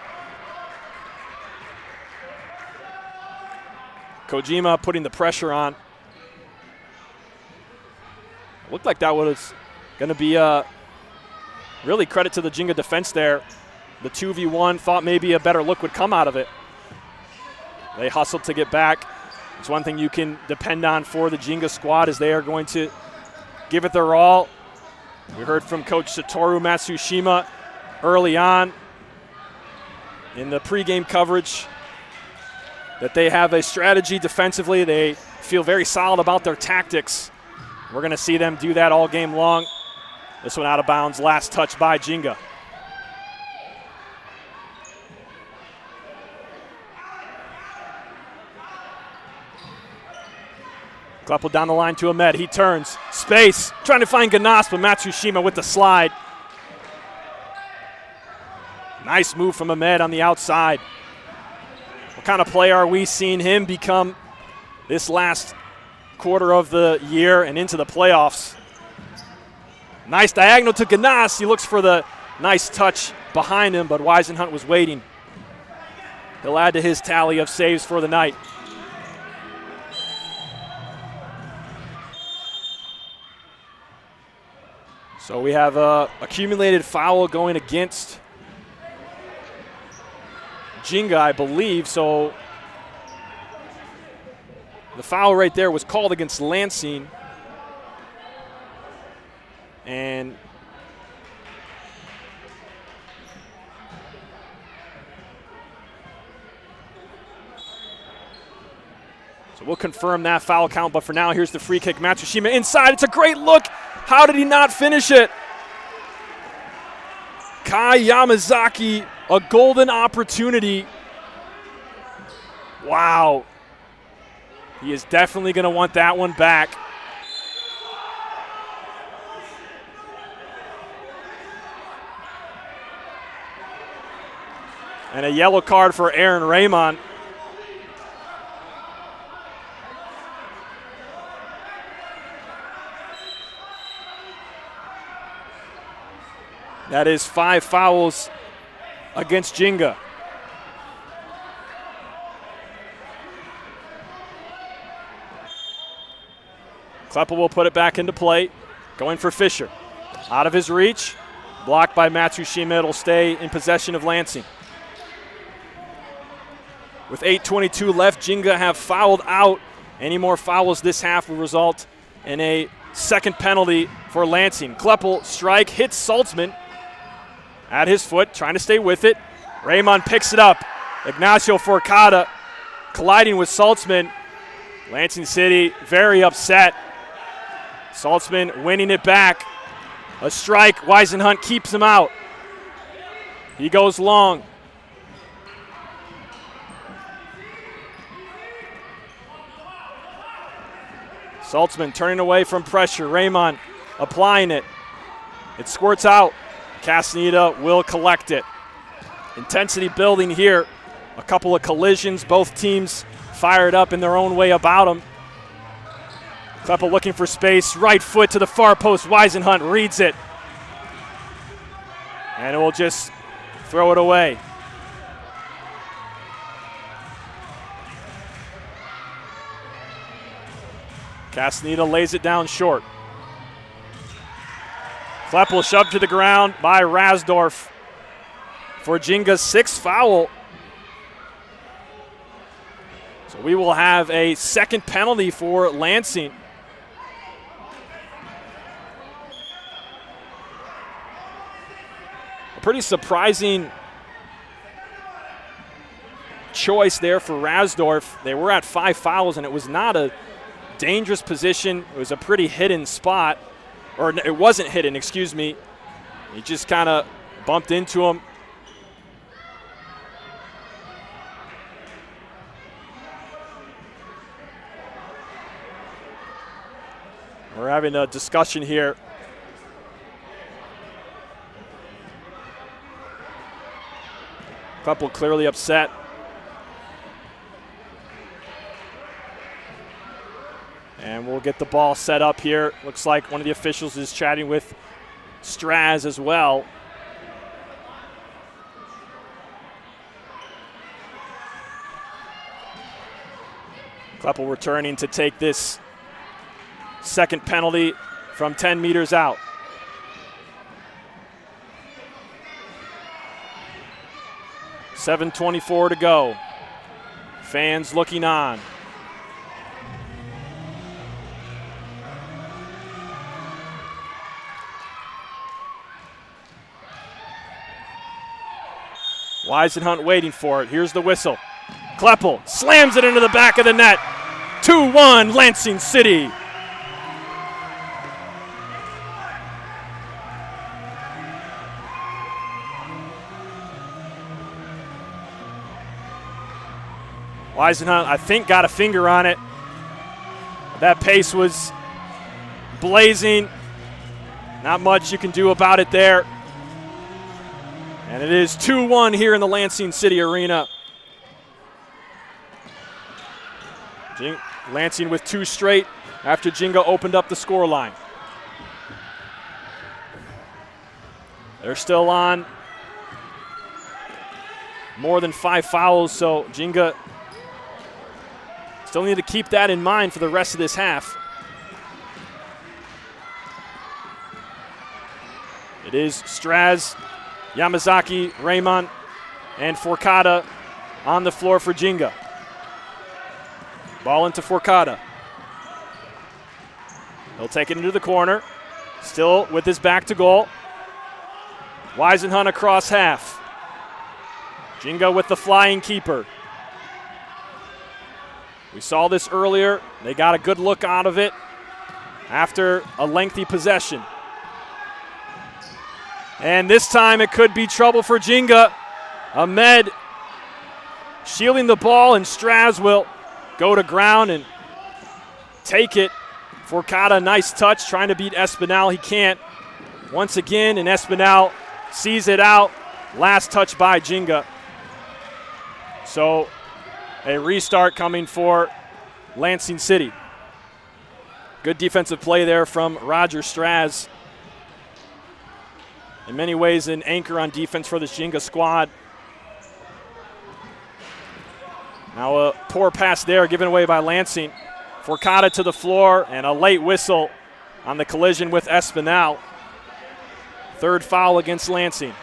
Kojima putting the pressure on. Looked like that was going to be really credit to the Ginga defense there. The 2v1, thought maybe a better look would come out of it. They hustled to get back. It's one thing you can depend on for the Ginga squad is they are going to give it their all. We heard from Coach Satoru Matsushima early on in the pregame coverage that they have a strategy defensively. They feel very solid about their tactics. We're going to see them do that all game long. This one out of bounds, last touch by Ginga. Kleppel down the line to Ahmed. He turns. Space. Trying to find Ganas, but Matsushima with the slide. Nice move from Ahmed on the outside. What kind of player are we seeing him become this last quarter of the year and into the playoffs? Nice diagonal to Ganas. He looks for the nice touch behind him, but Weisenhunt was waiting. He'll add to his tally of saves for the night. So we have a accumulated foul going against Ginga, I believe. So the foul right there was called against Lansing. And so we'll confirm that foul count, but for now, here's the free kick. Matsushima inside. It's a great look. How did he not finish it? Kai Yamazaki, a golden opportunity. Wow. He is definitely going to want that one back. And a yellow card for Aaron Raymond. That is 5 fouls against Ginga. Kleppel will put it back into play. Going for Fisher. Out of his reach. Blocked by Matsushima. It'll stay in possession of Lansing. With 8:22 left, Ginga have fouled out. Any more fouls this half will result in a second penalty for Lansing. Kleppel strike, hits Saltzman at his foot, trying to stay with it. Raymond picks it up. Ignacio Forcada colliding with Saltzman. Lansing City very upset. Saltzman winning it back. A strike, Weisenhunt keeps him out. He goes long. Saltzman turning away from pressure. Raymond applying it. It squirts out. Castaneda will collect it. Intensity building here. A couple of collisions. Both teams fired up in their own way about them. Kleppel looking for space. Right foot to the far post. Weisenhunt reads it. And it will just throw it away. Castaneda lays it down short. Kleppel shoved to the ground by Rasdorf for Ginga's 6th foul. So we will have a second penalty for Lansing. A pretty surprising choice there for Rasdorf. They were at 5 fouls, and it was not a dangerous position. It was a pretty hidden spot. Or it wasn't hidden, excuse me. He just kind of bumped into him. having a discussion here. Couple clearly upset. And we'll get the ball set up here. Looks like one of the officials is chatting with Straz as well. Kleppel returning to take this second penalty from 10 meters out. .7:24 to go. Fans looking on. Weisenhunt waiting for it. Here's the whistle. Kleppel slams it into the back of the net. 2-1 Lansing City. Weisenhunt, I think, got a finger on it. That pace was blazing. Not much you can do about it there. And it is 2-1 here in the Lansing City Arena. Lansing with 2 straight after Ginga opened up the scoreline. They're still on more than 5 fouls, so Ginga still need to keep that in mind for the rest of this half. It is Straz, Yamazaki, Raymond, and Forcada on the floor for Ginga. Ball into Forcada. He'll take it into the corner. Still with his back to goal. Weisenhunt across half. Ginga with the flying keeper. We saw this earlier. They got a good look out of it after a lengthy possession. And this time it could be trouble for Ginga. Ahmed shielding the ball, and Straz will go to ground and take it. Forcada, nice touch, trying to beat Espinal. He can't. Once again, and Espinal sees it out. Last touch by Ginga. So a restart coming for Lansing City. Good defensive play there from Roger Straz. In many ways, an anchor on defense for this Ginga squad. Now a poor pass there given away by Lansing. Forcada to the floor, and a late whistle on the collision with Espinal. 3rd foul against Lansing.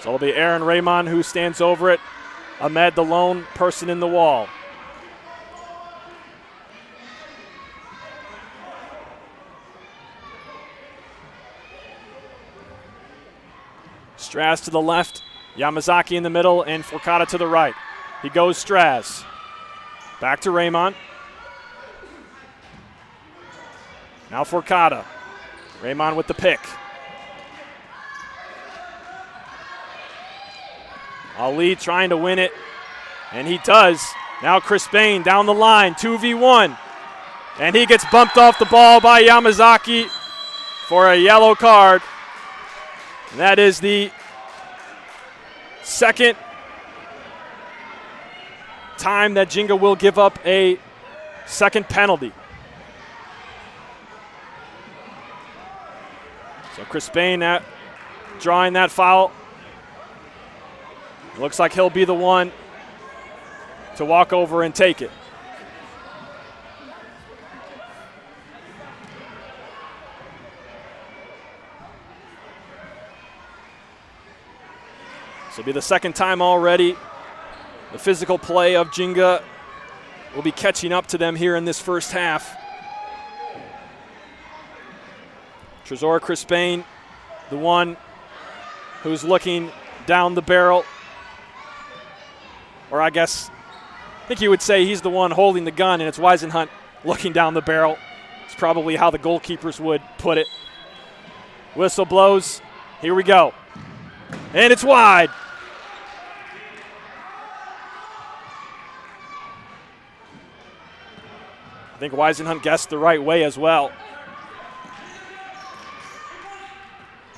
So it'll be Aaron Raymond who stands over it. Ahmed, the lone person in the wall. Straz to the left, Yamazaki in the middle, and Forcada to the right. He goes Straz. Back to Raymond. Now Forcada. Raymond with the pick. Ali trying to win it, and he does. Now Crispane down the line, 2v1. And he gets bumped off the ball by Yamazaki for a yellow card. And that is the second time that Ginga will give up a second penalty. So Crispane drawing that foul. Looks like he'll be the one to walk over and take it. This will be the second time already. The physical play of Ginga will be catching up to them here in this first half. Trezor Crispane, the one who's looking down the barrel. Or I think you would say he's the one holding the gun, and it's Weisenhunt looking down the barrel. It's probably how the goalkeepers would put it. Whistle blows. Here we go. And it's wide. I think Weisenhunt guessed the right way as well.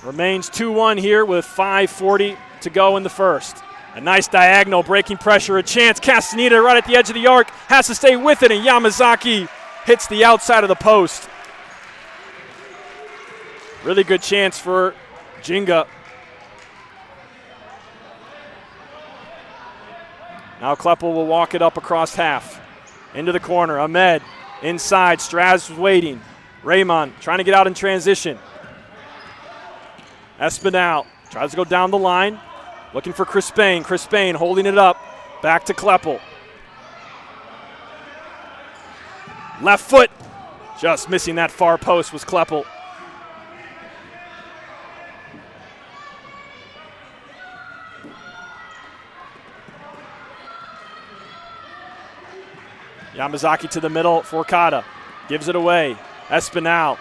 Remains 2-1 here with 5:40 to go in the first. A nice diagonal, breaking pressure, a chance. Castaneda right at the edge of the arc, has to stay with it, and Yamazaki hits the outside of the post. Really good chance for Ginga. Now Kleppel will walk it up across half. Into the corner, Ahmed inside, Straz waiting. Raymond trying to get out in transition. Espinal tries to go down the line, looking for Crispane. Crispane holding it up, back to Kleppel. Left foot, just missing that far post was Kleppel. Yamazaki to the middle, Forcada gives it away. Espinal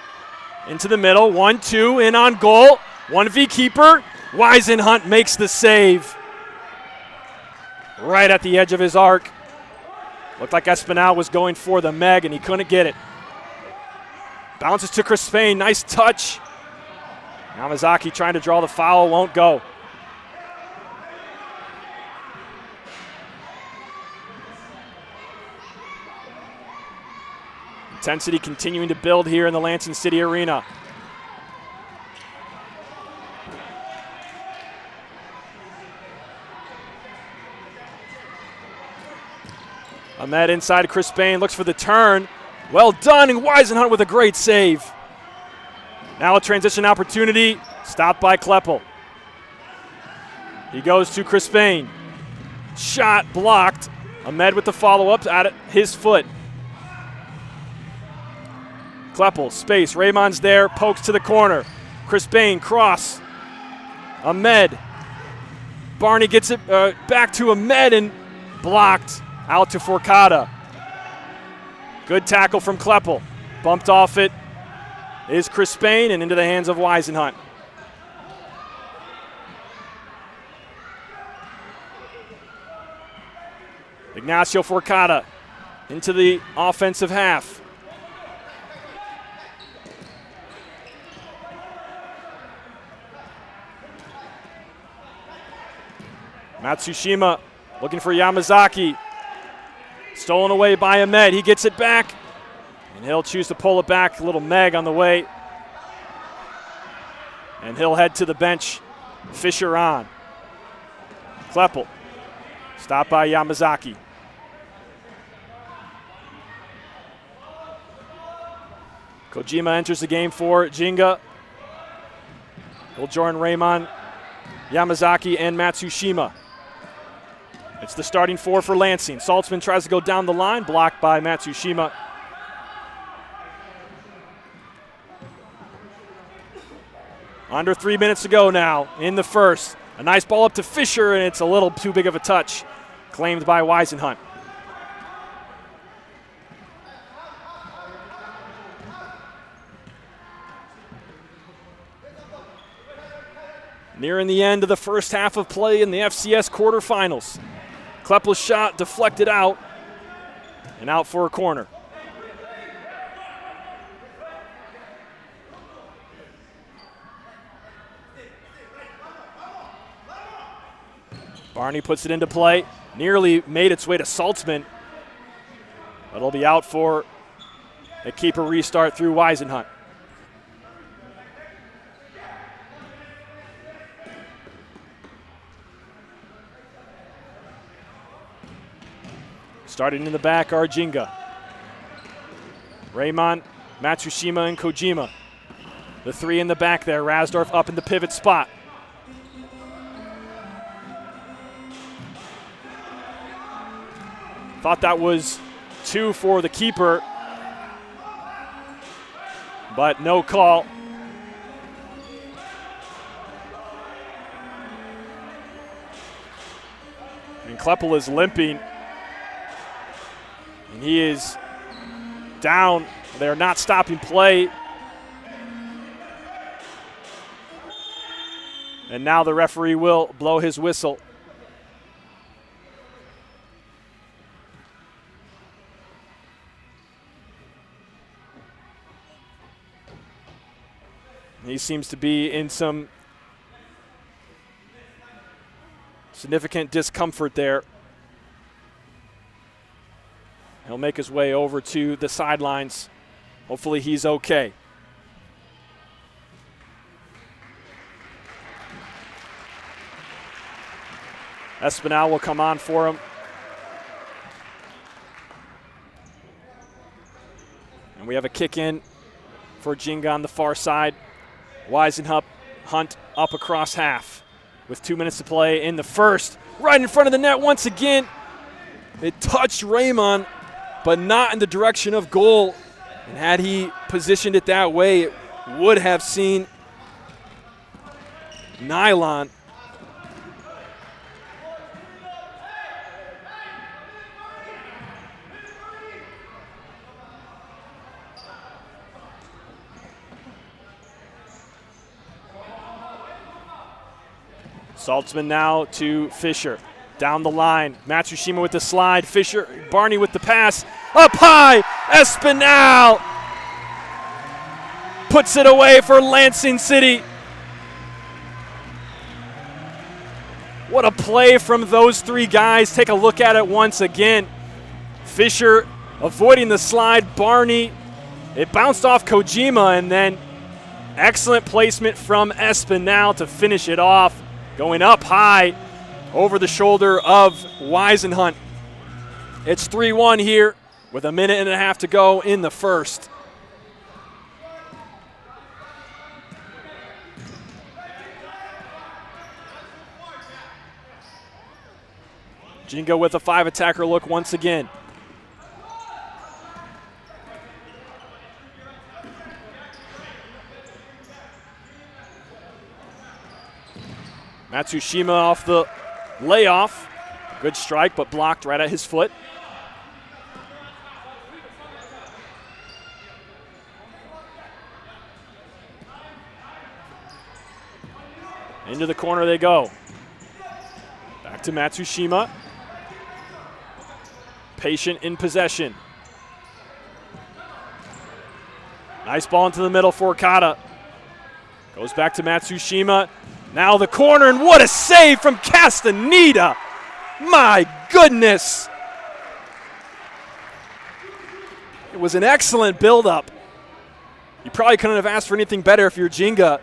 into the middle, 1-2, in on goal. 1v keeper, Weisenhunt makes the save. Right at the edge of his arc. Looked like Espinal was going for the Meg and he couldn't get it. Bounces to Crispane, nice touch. Yamazaki trying to draw the foul, won't go. Intensity continuing to build here in the Lansing City Arena. Ahmed inside Crispane, looks for the turn. Well done, and Weisenhunt with a great save. Now a transition opportunity, stopped by Kleppel. He goes to Crispane. Shot blocked. Ahmed with the follow-up at his foot. Kleppel, space, Raymond's there, pokes to the corner. Crispane, cross. Ahmed. Barney gets it back to Ahmed and blocked. Out to Forcada. Good tackle from Kleppel. Bumped off it is Crispane and into the hands of Weisenhunt. Ignacio Forcada into the offensive half. Matsushima looking for Yamazaki. Stolen away by Ahmed. He gets it back, and he'll choose to pull it back. A little Meg on the way. And he'll head to the bench. Fisher on. Kleppel. Stopped by Yamazaki. Kojima enters the game for Ginga. He'll join Raymond, Yamazaki, and Matsushima. It's the starting four for Lansing. Saltzman tries to go down the line, blocked by Matsushima. Under 3 minutes to go now in the first. A nice ball up to Fisher, and it's a little too big of a touch. Claimed by Weisenhunt. Nearing the end of the first half of play in the FCS quarterfinals. Kleppel's shot deflected out and out for a corner. Barney puts it into play. Nearly made its way to Saltzman. But it'll be out for a keeper restart through Weisenhunt. Starting in the back are Ginga. Raymond, Matsushima, and Kojima. The three in the back there. Rasdorf up in the pivot spot. Thought that was 2 for the keeper, but no call. And Kleppel is limping. And he is down. They're not stopping play. And now the referee will blow his whistle. He seems to be in some significant discomfort there. He'll make his way over to the sidelines. Hopefully he's okay. Espinal will come on for him. And we have a kick in for Ginga on the far side. Hunt up across half with 2 minutes to play in the first. Right in front of the net once again. It touched Raymond, but not in the direction of goal. And had he positioned it that way, it would have seen nylon. Saltzman now to Fisher. Down the line. Matsushima with the slide. Fisher, Barney with the pass. Up high. Espinal puts it away for Lansing City. What a play from those three guys. Take a look at it once again. Fisher avoiding the slide. Barney. It bounced off Kojima, and then excellent placement from Espinal to finish it off. Going up high over the shoulder of Weisenhunt. It's 3-1 here with a minute and a half to go in the first. Ginga with a 5-attacker look once again. Matsushima off the layoff. Good strike, but blocked right at his foot. Into the corner they go. Back to Matsushima. Patient in possession. Nice ball into the middle for Okada. Goes back to Matsushima. Now the corner, and what a save from Castaneda. My goodness. It was an excellent build-up. You probably couldn't have asked for anything better if you're Ginga.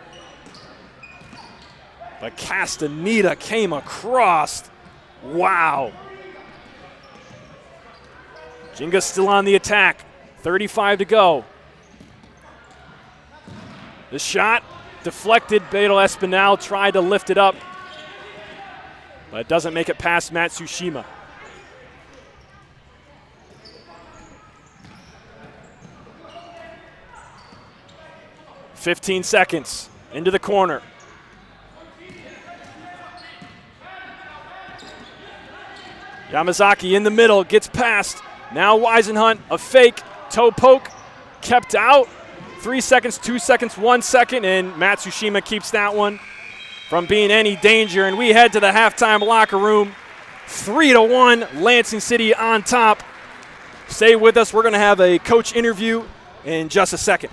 But Castaneda came across. Wow. Ginga still on the attack. 35 to go. The shot deflected. Beto Espinal tried to lift it up, but it doesn't make it past Matsushima. "15 seconds into the corner. Yamazaki in the middle, gets past. Now Weisenhunt, a fake, toe poke, kept out. 3 seconds, 2 seconds, 1 second, and Matsushima keeps that one from being any danger. And we head to the halftime locker room. 3-1, Lansing City on top. Stay with us. We're going to have a coach interview in just a second.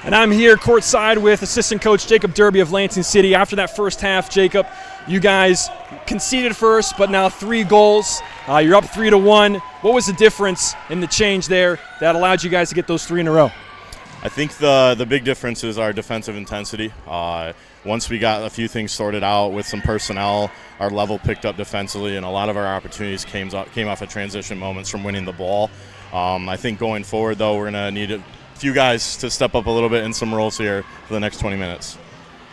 And I'm here courtside with assistant coach Jacob Derby of Lansing City. After that first half, Jacob, you guys conceded first, but now 3 goals. You're up 3-1. What was the difference in the change there that allowed you guys to get those 3 in a row? I think the big difference is our defensive intensity. Once we got a few things sorted out with some personnel, our level picked up defensively, and a lot of our opportunities came off of transition moments from winning the ball. I think going forward, though, we're going to need a few guys to step up a little bit in some roles here for the next 20 minutes.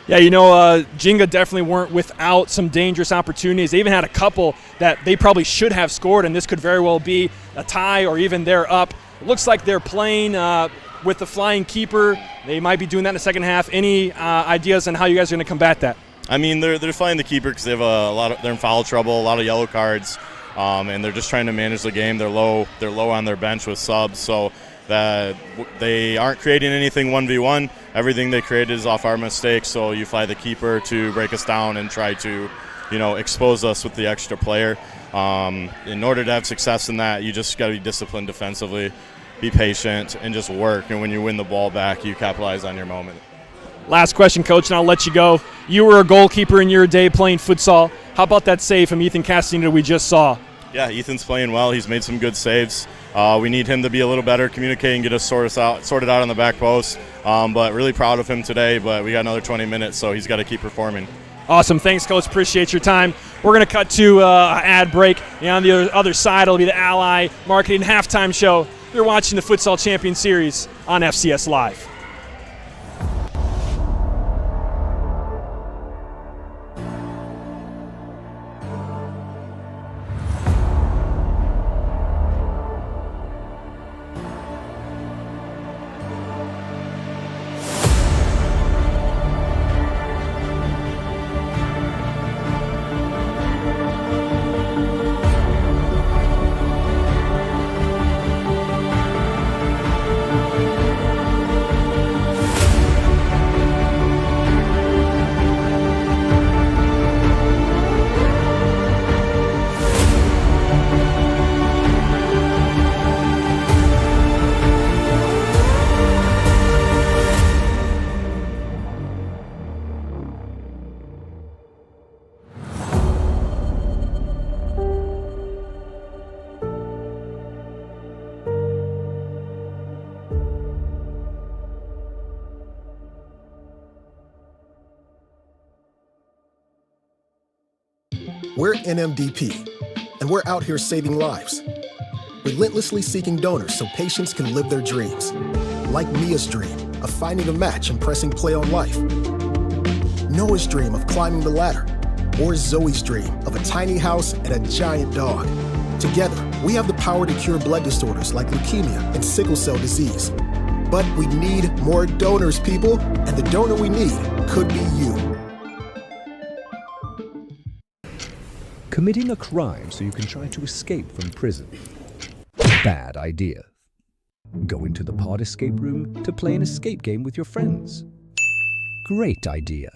Yeah, Ginga definitely weren't without some dangerous opportunities. They even had a couple that they probably should have scored, and this could very well be a tie or even they're up. It looks like they're playing with the flying keeper. They might be doing that in the second half. Any ideas on how you guys are going to combat that? I mean, they're flying the keeper because they have they're in foul trouble, a lot of yellow cards, and they're just trying to manage the game. They're low on their bench with subs, so that they aren't creating anything 1v1. Everything they created is off our mistakes, so you fly the keeper to break us down and try to, expose us with the extra player. In order to have success in that, you just got to be disciplined defensively, be patient, and just work. And when you win the ball back, you capitalize on your moment. Last question, Coach, and I'll let you go. You were a goalkeeper in your day playing futsal. How about that save from Ethan Castaneda we just saw? Yeah, Ethan's playing well. He's made some good saves. We need him to be a little better, communicating, get us sorted out on the back post. But really proud of him today. But we got another 20 minutes, so he's got to keep performing. Awesome. Thanks, Coach. Appreciate your time. We're going to cut to an ad break. And on the other side, it'll be the Ally Marketing Halftime Show. You're watching the Futsal Champions Series on FCS Live. We're NMDP, and we're out here saving lives, relentlessly seeking donors so patients can live their dreams. Like Mia's dream of finding a match and pressing play on life, Noah's dream of climbing the ladder, or Zoe's dream of a tiny house and a giant dog. Together, we have the power to cure blood disorders like leukemia and sickle cell disease. But we need more donors, people, and the donor we need could be you. Committing a crime so you can try to escape from prison. Bad idea. Go into the pod escape room to play an escape game with your friends. Great idea.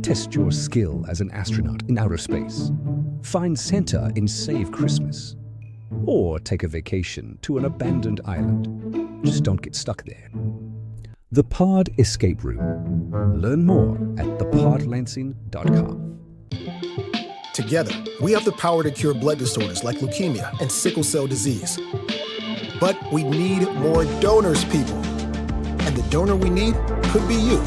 Test your skill as an astronaut in outer space. Find Santa in Save Christmas. Or take a vacation to an abandoned island. Just don't get stuck there. The Pod Escape Room. Learn more at thepodlansing.com. Together, we have the power to cure blood disorders like leukemia and sickle cell disease. But we need more donors, people. And the donor we need could be you.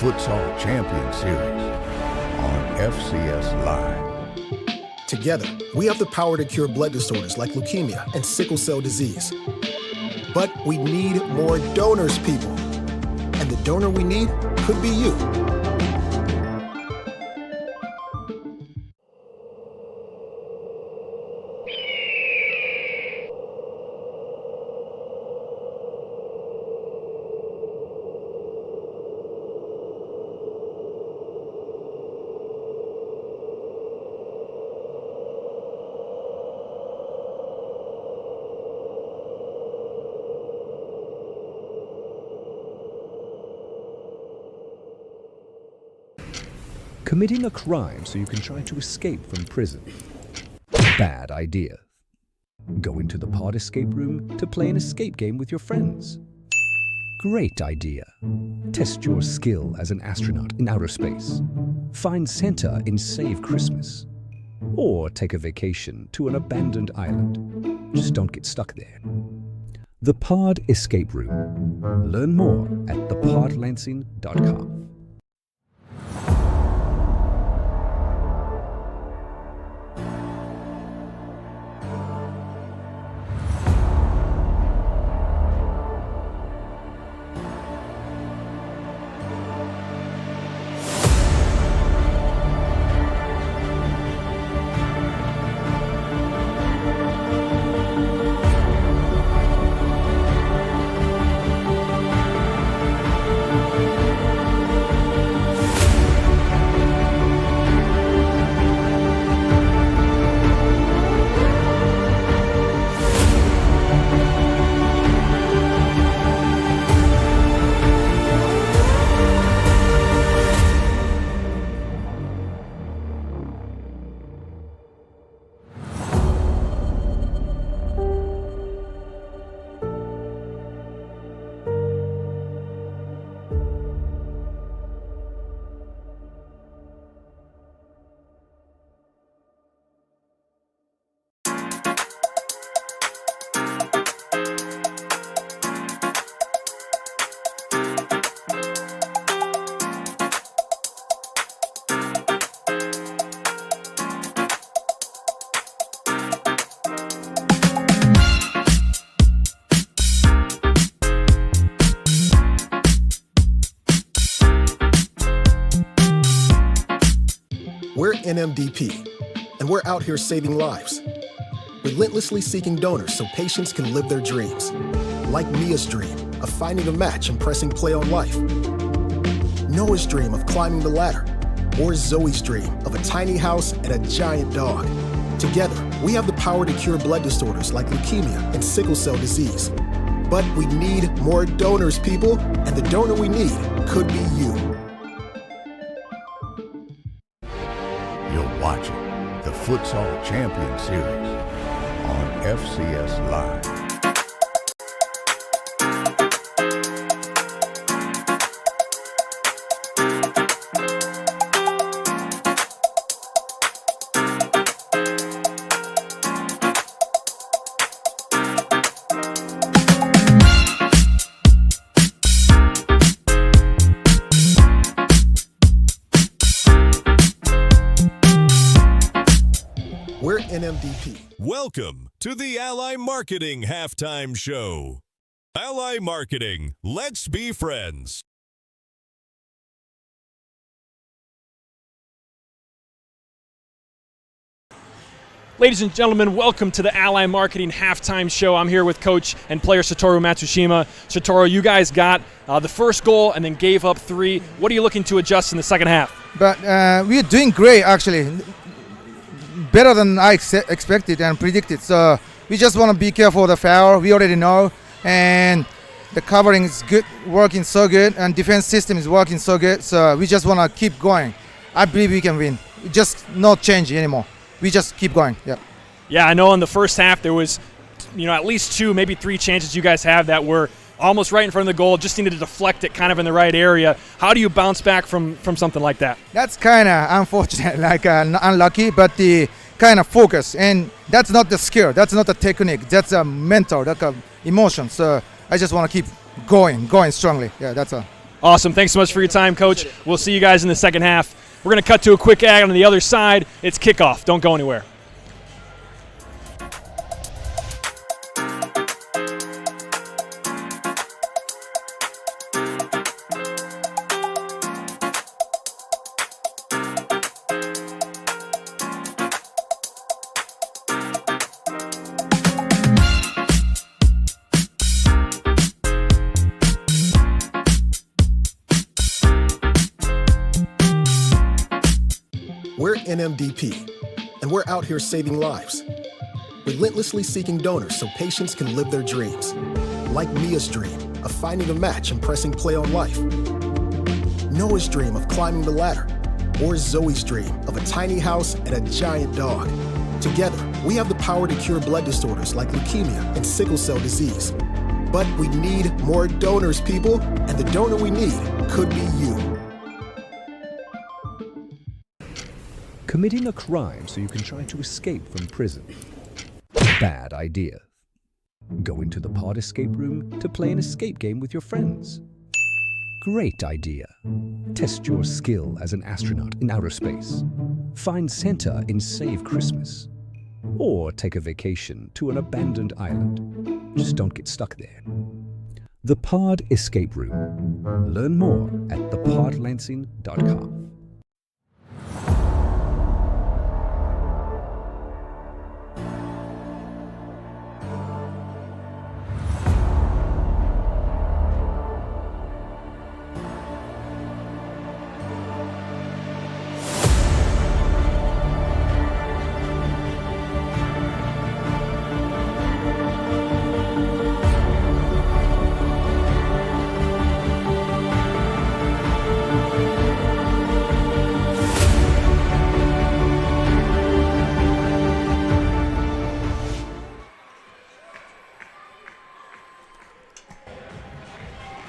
Futsal Champions Series on FCS Live. Together, we have the power to cure blood disorders like leukemia and sickle cell disease. But we need more donors, people. And And the donor we need could be you. Committing a crime so you can try to escape from prison. Bad idea. Go into the pod escape room to play an escape game with your friends. Great idea. Test your skill as an astronaut in outer space. Find Santa in Save Christmas. Or take a vacation to an abandoned island. Just don't get stuck there. The Pod Escape Room. Learn more at thepodlansing.com. We're NMDP, and we're out here saving lives, relentlessly seeking donors so patients can live their dreams. Like Mia's dream of finding a match and pressing play on life, Noah's dream of climbing the ladder, or Zoe's dream of a tiny house and a giant dog. Together, we have the power to cure blood disorders like leukemia and sickle cell disease. But we need more donors, people, and the donor we need could be you. You're watching the Futsal Champions Series on FCS Live. We're NMDP. Welcome to the Ally Marketing Halftime Show. Ally Marketing, let's be friends. Ladies and gentlemen, welcome to the Ally Marketing Halftime Show. I'm here with coach and player Satoru Matsushima. Satoru, you guys got the first goal and then gave up 3. What are you looking to adjust in the second half? But we're doing great, actually. Better than I expected and predicted. So we just want to be careful of the foul. We already know. And the covering is good, working so good. And defense system is working so good. So we just want to keep going. I believe we can win. Just not change anymore. We just keep going. Yeah. Yeah, I know in the first half there was, at least 2, maybe 3 chances you guys have that were almost right in front of the goal, just needed to deflect it kind of in the right area. How do you bounce back from something like that? That's kind of unfortunate, like unlucky, but the kind of focus. And that's not the skill. That's not the technique. That's a mental, like a emotion. So I just want to keep going strongly. Yeah, that's all. Awesome. Thanks so much for your time, Coach. We'll see you guys in the second half. We're going to cut to a quick ad on the other side. It's kickoff. Don't go anywhere. We're NMDP, and we're out here saving lives. Relentlessly seeking donors so patients can live their dreams. Like Mia's dream of finding a match and pressing play on life. Noah's dream of climbing the ladder. Or Zoe's dream of a tiny house and a giant dog. Together, we have the power to cure blood disorders like leukemia and sickle cell disease. But we need more donors, people, and the donor we need could be you. Committing a crime so you can try to escape from prison. Bad idea. Go into the pod escape room to play an escape game with your friends. Great idea. Test your skill as an astronaut in outer space. Find Santa in Save Christmas. Or take a vacation to an abandoned island. Just don't get stuck there. The Pod Escape Room. Learn more at thepodlansing.com.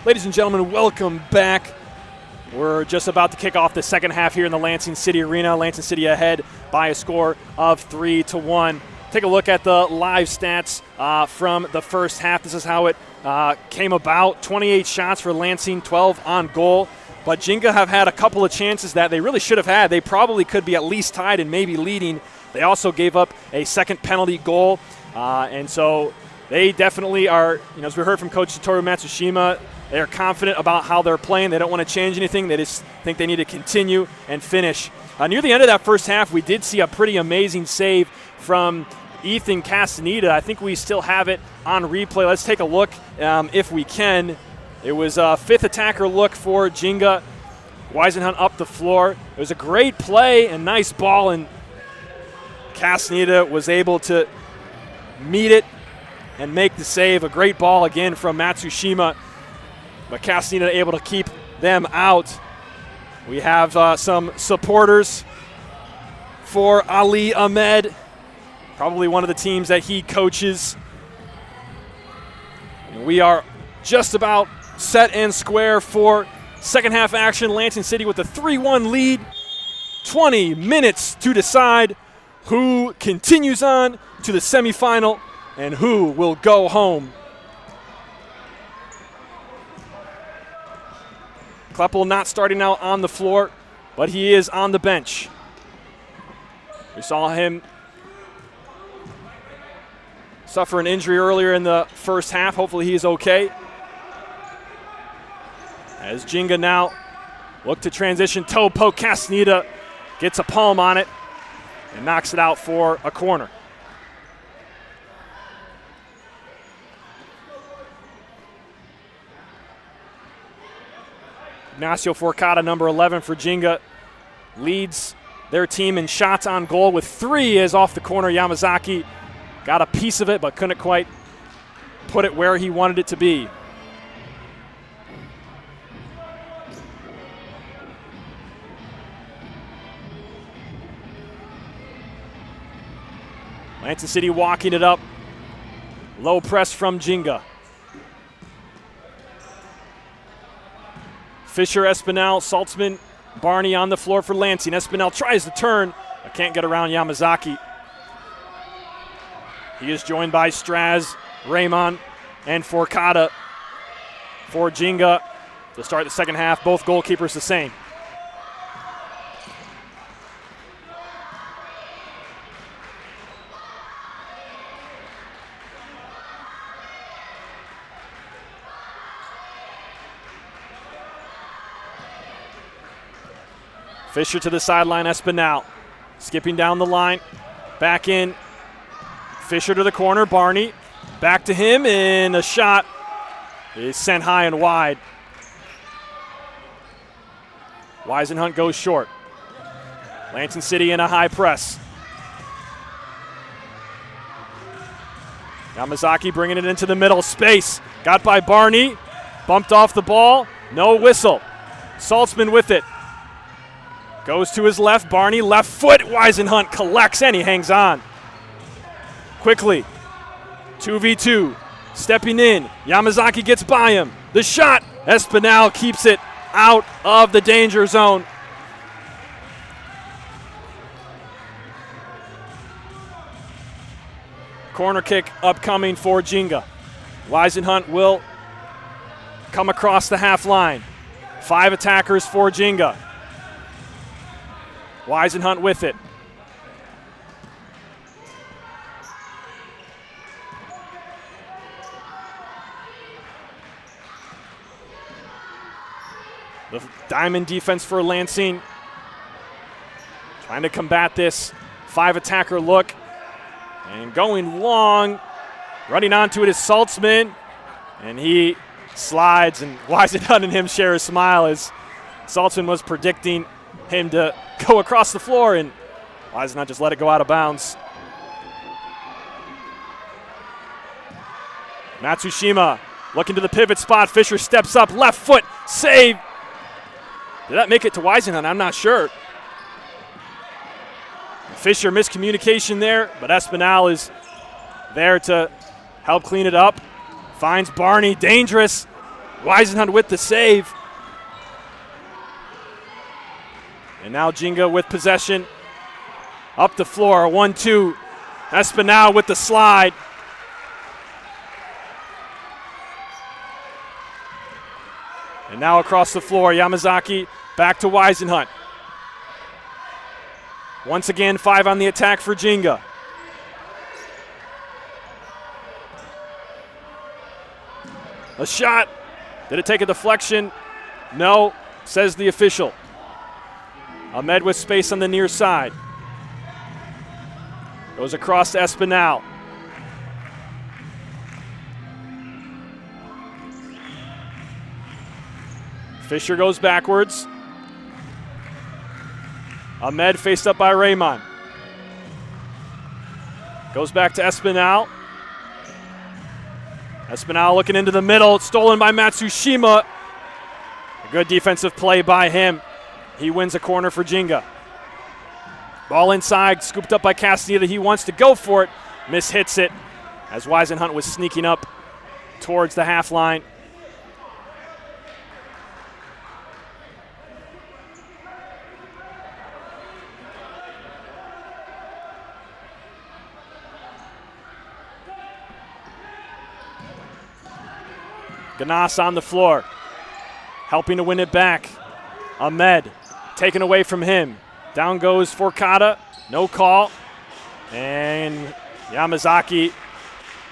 Ladies and gentlemen, welcome back. We're just about to kick off the second half here in the Lansing City Arena. Lansing City ahead by a score of 3-1. Take a look at the live stats from the first half. This is how it came about. 28 shots for Lansing, 12 on goal. But Ginga have had a couple of chances that they really should have had. They probably could be at least tied and maybe leading. They also gave up a second penalty goal. And so they definitely are, as we heard from Coach Satoru Matsushima, they are confident about how they're playing. They don't want to change anything. They just think they need to continue and finish. Near the end of that first half, we did see a pretty amazing save from Ethan Castaneda. I think we still have it on replay. Let's take a look if we can. It was a fifth attacker look for Ginga. Weisenhunt up the floor. It was a great play and nice ball, and Castaneda was able to meet it and make the save. A great ball again from Matsushima. But Castaneda able to keep them out. We have some supporters for Ali Ahmed, probably one of the teams that he coaches. And we are just about set and square for second half action. Lansing City with a 3-1 lead. 20 minutes to decide who continues on to the semifinal and who will go home. Kleppel not starting out on the floor, but he is on the bench. We saw him suffer an injury earlier in the first half. Hopefully he is okay. As Ginga now look to transition, toe poke. Castaneda gets a palm on it and knocks it out for a corner. Ignacio Forcada, number 11 for Ginga, leads their team in shots on goal with 3 as off the corner. Yamazaki got a piece of it but couldn't quite put it where he wanted it to be. Lansing City walking it up. Low press from Ginga. Fisher, Espinal, Saltzman, Barney on the floor for Lansing. Espinal tries to turn, but can't get around Yamazaki. He is joined by Straz, Raymond, and Forcada for Ginga to start the second half. Both goalkeepers the same. Fisher to the sideline, Espinal. Skipping down the line, back in. Fisher to the corner, Barney. Back to him, and a shot is sent high and wide. Weisenhunt goes short. Lansing City in a high press. Yamazaki bringing it into the middle. Space. Got by Barney. Bumped off the ball. No whistle. Saltzman with it. Goes to his left. Barney, left foot. Weisenhunt collects and he hangs on. Quickly. 2v2. Stepping in. Yamazaki gets by him. The shot. Espinal keeps it out of the danger zone. Corner kick upcoming for Ginga. Weisenhunt will come across the half line. 5 attackers for Ginga. Weisenhunt with it. The diamond defense for Lansing. Trying to combat this 5 attacker look. And going long, running onto it is Saltzman, and he slides, and Weisenhunt and him share a smile as Saltzman was predicting him to go across the floor, and Weisenhunt just let it go out of bounds. Matsushima looking to the pivot spot. Fisher steps up, left foot, save. Did that make it to Weisenhunt? I'm not sure. Fisher miscommunication there, but Espinal is there to help clean it up. Finds Barney, dangerous. Weisenhunt with the save. And now Ginga with possession. Up the floor, 1-2. Espinal with the slide. And now across the floor, Yamazaki back to Weisenhunt. Once again, 5 on the attack for Ginga. A shot. Did it take a deflection? No, says the official. Ahmed with space on the near side. Goes across to Espinal. Fisher goes backwards. Ahmed faced up by Raymond. Goes back to Espinal. Espinal looking into the middle. It's stolen by Matsushima. A good defensive play by him. He wins a corner for Ginga. Ball inside, scooped up by Castaneda. He wants to go for it. Mishits it as Weisenhunt was sneaking up towards the half line. Ganas on the floor, helping to win it back. Ahmed taken away from him. Down goes Forcada, no call. And Yamazaki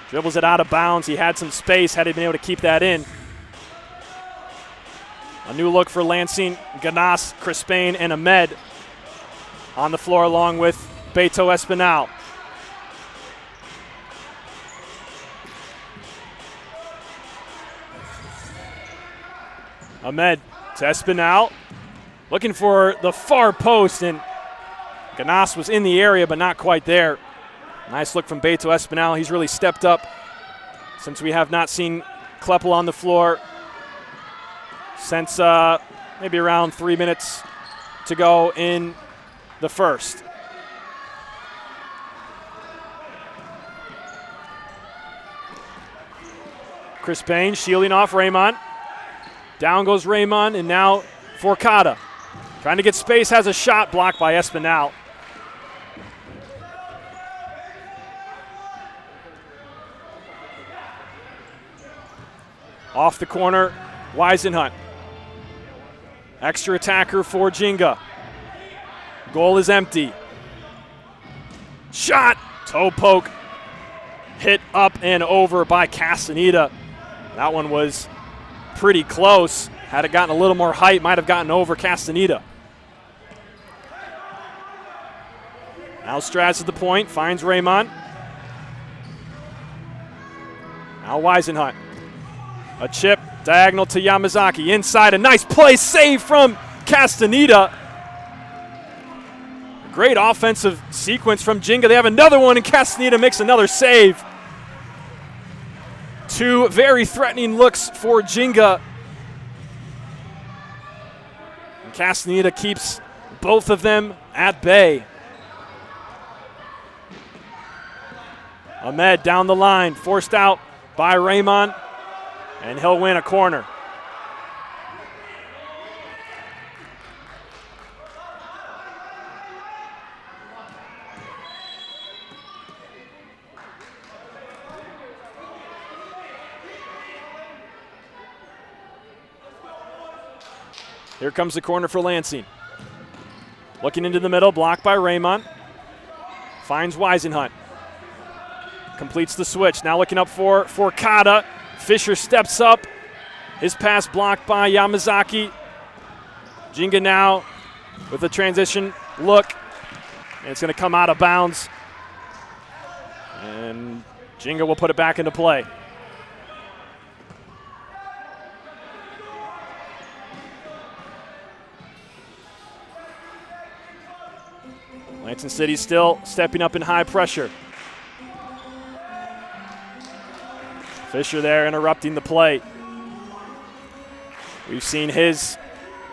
dribbles it out of bounds. He had some space, had he been able to keep that in. A new look for Lansing. Ganas, Crispane, and Ahmed on the floor along with Beto Espinal. Ahmed to Espinal, looking for the far post, and Ganas was in the area but not quite there. Nice look from Beto Espinal. He's really stepped up since we have not seen Kleppel on the floor since maybe around 3 minutes to go in the first. Chris Payne shielding off Raymond. Down goes Raymond, and now Forcada. Trying to get space, has a shot blocked by Espinal. Off the corner, Weisenhunt. Extra attacker for Ginga. Goal is empty. Shot, toe poke. Hit up and over by Castaneda. That one was pretty close. Had it gotten a little more height, might have gotten over Castaneda. Now Straz at the point, finds Raymond. Now Weisenhunt. A chip, diagonal to Yamazaki. Inside, a nice play, save from Castaneda. Great offensive sequence from Ginga. They have another one, and Castaneda makes another save. Two very threatening looks for Ginga. And Castaneda keeps both of them at bay. Ahmed down the line, forced out by Raymond, and he'll win a corner. Here comes the corner for Lansing. Looking into the middle, blocked by Raymond. Finds Weisenhunt. Completes the switch. Now looking up for Kata. Fisher steps up. His pass blocked by Yamazaki. Ginga now with a transition look. And it's going to come out of bounds. And Ginga will put it back into play. Lansing City still stepping up in high pressure. Fisher there interrupting the play. We've seen his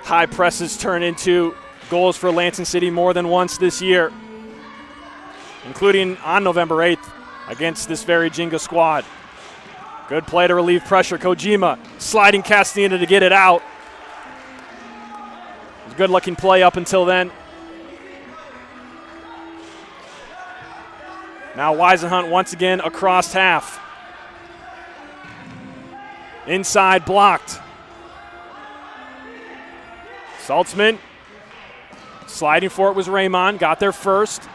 high presses turn into goals for Lansing City more than once this year, including on November 8th against this very Ginga squad. Good play to relieve pressure. Kojima sliding Castaneda to get it out. It was a good looking play up until then. Now Weisenhunt once again across half. Inside blocked. Saltzman sliding for it was Raymond. Got there first.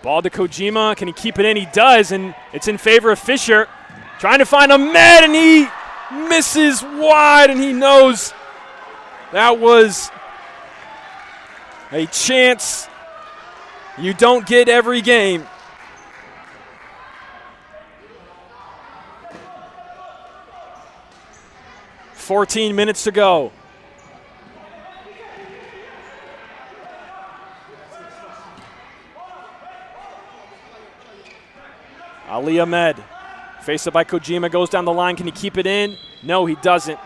Ball to Kojima. Can he keep it in? He does, and it's in favor of Fisher. Trying to find Ahmed, and he misses wide, and he knows that was a chance you don't get every game. .14 minutes to go. Ali Ahmed, faced up by Kojima, goes down the line. Can he keep it in? No, he doesn't.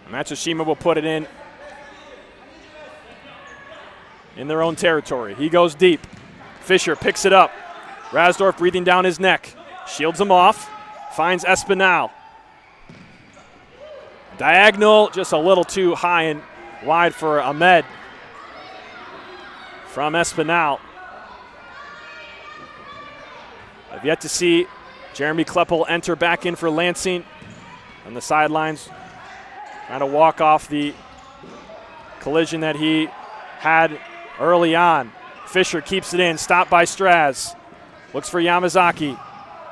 Matsushima will put it in their own territory. He goes deep. Fisher picks it up. Rasdorf breathing down his neck. Shields him off, finds Espinal. Diagonal, just a little too high and wide for Ahmed from Espinal. I've yet to see Jeremy Kleppel enter back in for Lansing on the sidelines, trying to walk off the collision that he had early on. Fisher keeps it in, stopped by Straz. Looks for Yamazaki.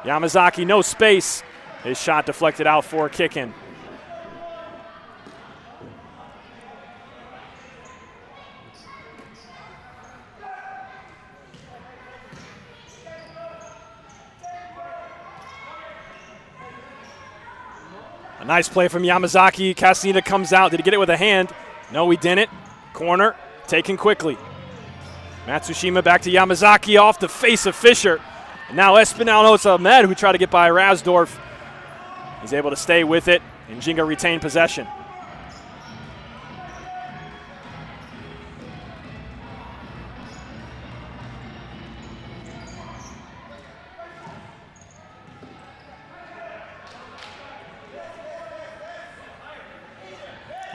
Yamazaki, no space. His shot deflected out for a kick-in. A nice play from Yamazaki. Castaneda comes out. Did he get it with a hand? No, he didn't. Corner, taken quickly. Matsushima back to Yamazaki off the face of Fisher. And now Espinal knows Ahmed, who tried to get by Rasdorf. He's able to stay with it, and Ginga retain possession.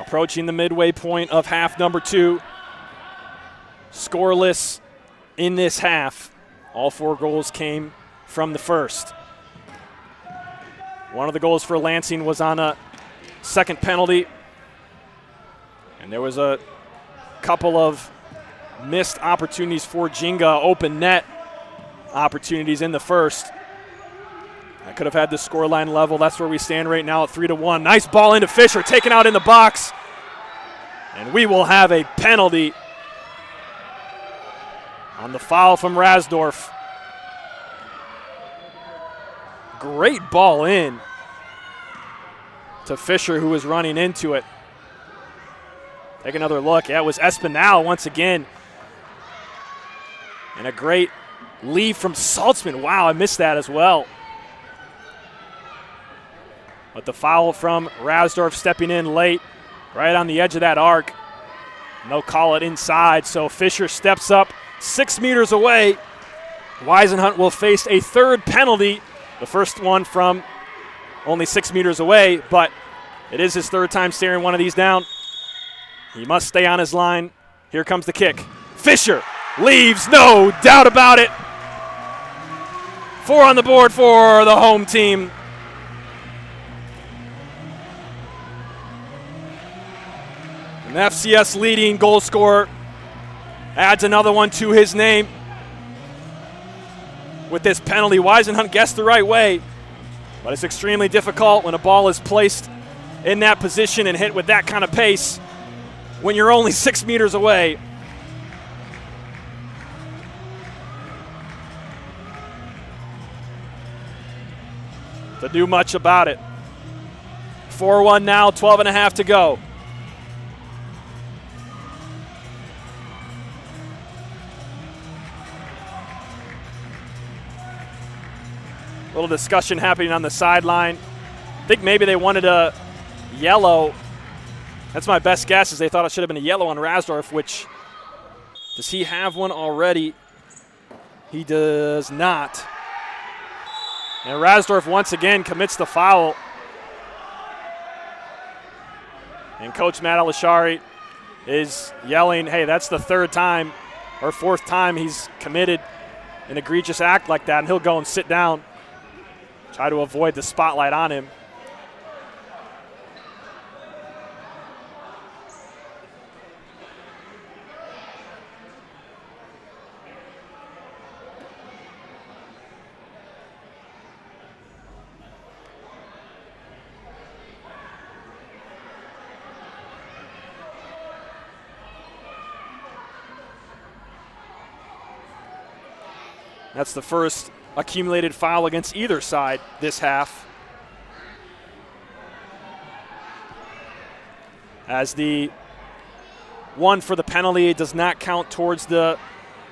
Approaching the midway point of half number 2. Scoreless in this half. All 4 goals came from the first. One of the goals for Lansing was on a second penalty. And there was a couple of missed opportunities for Ginga, open net opportunities in the first. I could have had the scoreline level. That's where we stand right now at 3-1. Nice ball into Fisher, taken out in the box. And we will have a penalty on the foul from Rasdorf. Great ball in to Fisher, who was running into it. Take another look. Yeah, it was Espinal once again. And a great lead from Saltzman. Wow, I missed that as well. But the foul from Rasdorf stepping in late, right on the edge of that arc. No call it inside, so Fisher steps up 6 meters away. Weisenhunt will face a third penalty, the first one from only 6 meters away, but it is his third time staring one of these down. He must stay on his line. Here comes the kick. Fisher leaves, no doubt about it. 4 on the board for the home team. An FCS leading goal scorer adds another one to his name. With this penalty, Weisenhunt guessed the right way, but it's extremely difficult when a ball is placed in that position and hit with that kind of pace when you're only 6 meters away. To do much about it. 4-1 now, 12 and a half to go. Little discussion happening on the sideline. I think maybe they wanted a yellow. That's my best guess, is they thought it should have been a yellow on Rasdorf, which, does he have one already? He does not. And Rasdorf once again commits the foul. And Coach Matt Alashari is yelling, hey, that's the third time or fourth time he's committed an egregious act like that, and he'll go and sit down. Try to avoid the spotlight on him. That's the first accumulated foul against either side this half. As the one for the penalty, it does not count towards the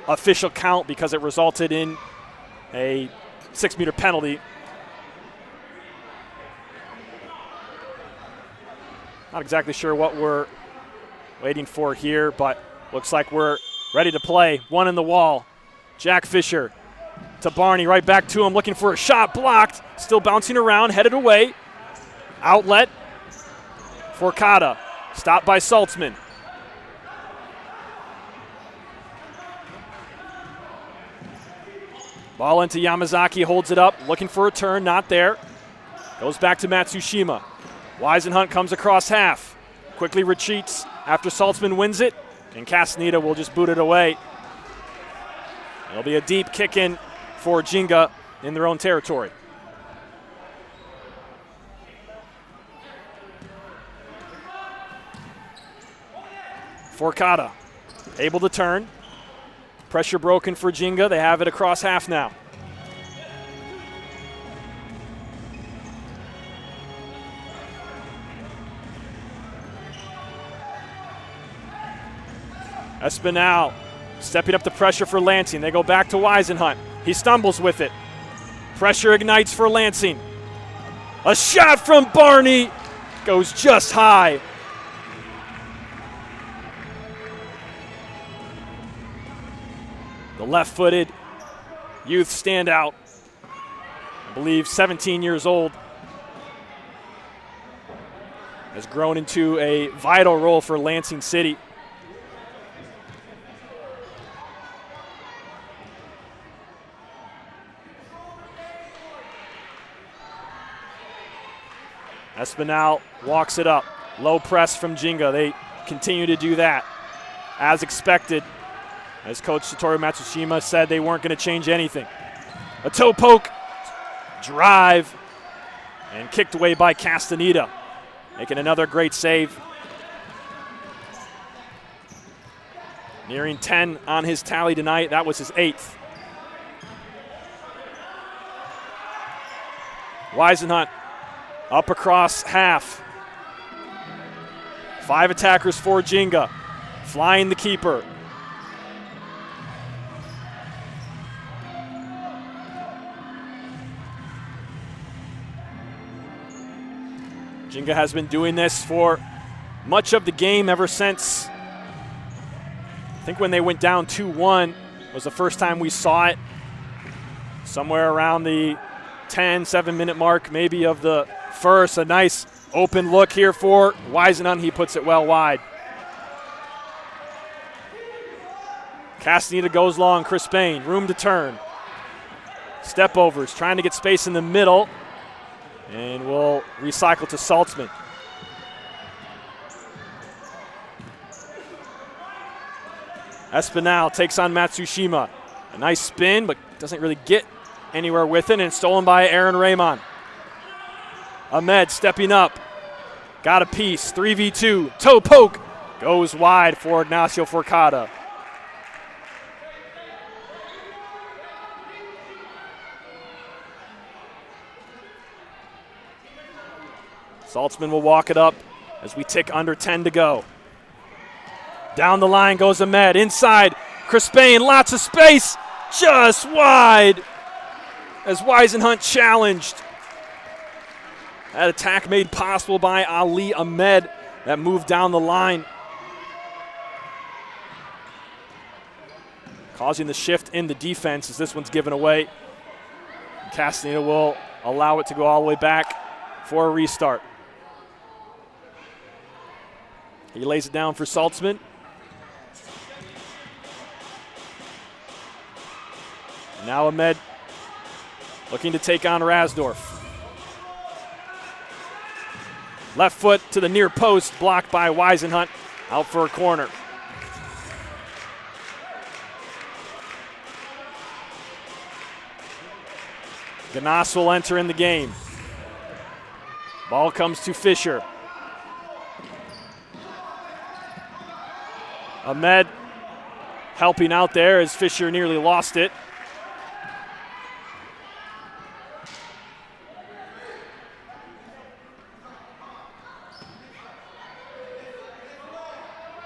official count because it resulted in a 6-meter penalty. Not exactly sure what we're waiting for here, but looks like we're ready to play. One in the wall. Jack Fisher to Barney, right back to him, looking for a shot, blocked, still bouncing around, headed away. Outlet for Kata, stopped by Saltzman. Ball into Yamazaki, holds it up, looking for a turn, not there. Goes back to Matsushima. Weisenhunt comes across half, quickly retreats after Saltzman wins it, and Castaneda will just boot it away. It'll be a deep kick in for Ginga in their own territory. Forcada, able to turn. Pressure broken for Ginga. They have it across half now. Espinal stepping up the pressure for Lansing. They go back to Weisenhunt. He stumbles with it. Pressure ignites for Lansing. A shot from Barney goes just high. The left-footed youth standout, I believe 17 years old, has grown into a vital role for Lansing City. Espinal walks it up. Low press from Ginga. They continue to do that as expected. As Coach Satoru Matsushima said, they weren't going to change anything. A toe poke, drive, and kicked away by Castaneda, making another great save. Nearing 10 on his tally tonight. That was his 8th. Weisenhunt up across half. 5 attackers for Ginga. Flying the keeper. Ginga has been doing this for much of the game ever since, I think when they went down 2-1 was the first time we saw it. Somewhere around the 7-minute mark maybe of the first. A nice open look here for Weisenhunt. He puts it well wide. Castaneda goes long. Chris Bain, room to turn. Step overs, trying to get space in the middle. And we'll recycle to Saltzman. Espinal takes on Matsushima. A nice spin, but doesn't really get anywhere with it, and it's stolen by Aaron Raymond. Ahmed stepping up. Got a piece, 3v2. Toe poke goes wide for Ignacio Forcada. Saltzman will walk it up as we tick under 10 to go. Down the line goes Ahmed. Inside, Chris Bain, lots of space, just wide as Weisenhunt challenged. That attack made possible by Ali Ahmed that moved down the line, causing the shift in the defense as this one's given away. Castaneda will allow it to go all the way back for a restart. He lays it down for Saltzman. Now Ahmed looking to take on Rasdorf. Left foot to the near post, blocked by Weisenhunt, out for a corner. Ganas will enter in the game. Ball comes to Fisher. Ahmed helping out there as Fisher nearly lost it.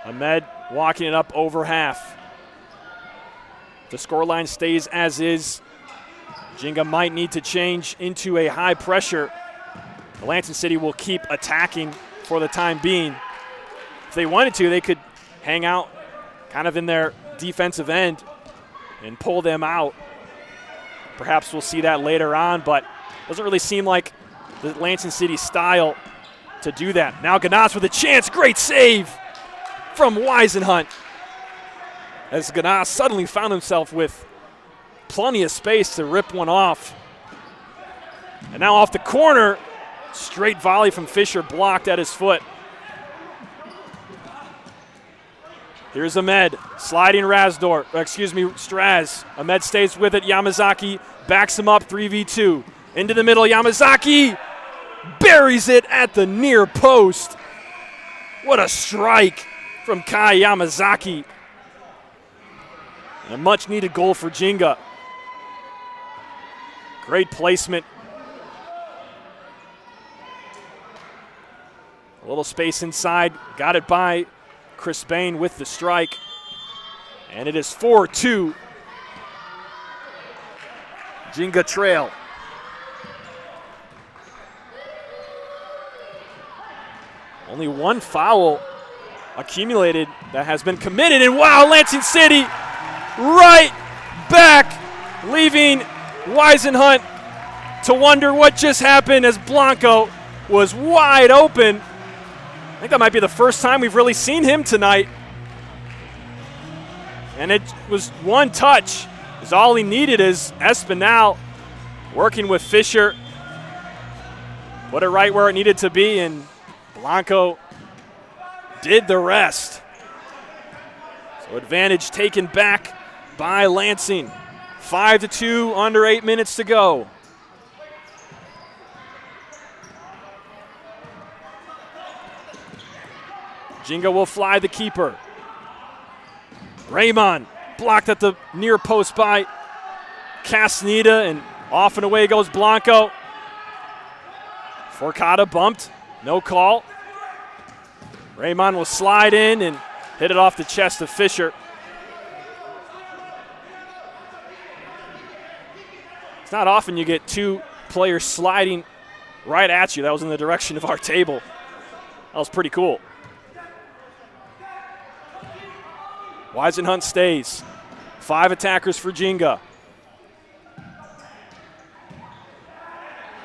Ahmed walking it up over half. The scoreline stays as is. Ginga might need to change into a high pressure. Lansing City will keep attacking for the time being. If they wanted to, they could hang out kind of in their defensive end and pull them out. Perhaps we'll see that later on, but it doesn't really seem like the Lansing City style to do that. Now Ganas with a chance, great save from Weisenhunt, as Ganas suddenly found himself with plenty of space to rip one off. And now off the corner, straight volley from Fisher, blocked at his foot. Here's Ahmed, sliding Straz. Ahmed stays with it, Yamazaki backs him up, 3v2. Into the middle, Yamazaki buries it at the near post. What a strike from Kai Yamazaki. And a much needed goal for Ginga. Great placement. A little space inside, got it by Chris Bain with the strike. And it is 4-2. Ginga trail. Only one foul accumulated that has been committed, and wow, Lansing City right back, leaving Weisenhunt to wonder what just happened as Blanco was wide open. I think that might be the first time we've really seen him tonight. And it was one touch. Is all he needed is Espinal working with Fisher. Put it right where it needed to be, and Blanco did the rest. So advantage taken back by Lansing. 5-2, under 8 minutes to go. Ginga will fly the keeper. Raymond blocked at the near post by Castaneda, and off and away goes Blanco. Forcada bumped, no call. Raymond will slide in and hit it off the chest of Fisher. It's not often you get two players sliding right at you. That was in the direction of our table. That was pretty cool. Weisenhunt stays. 5 attackers for Ginga.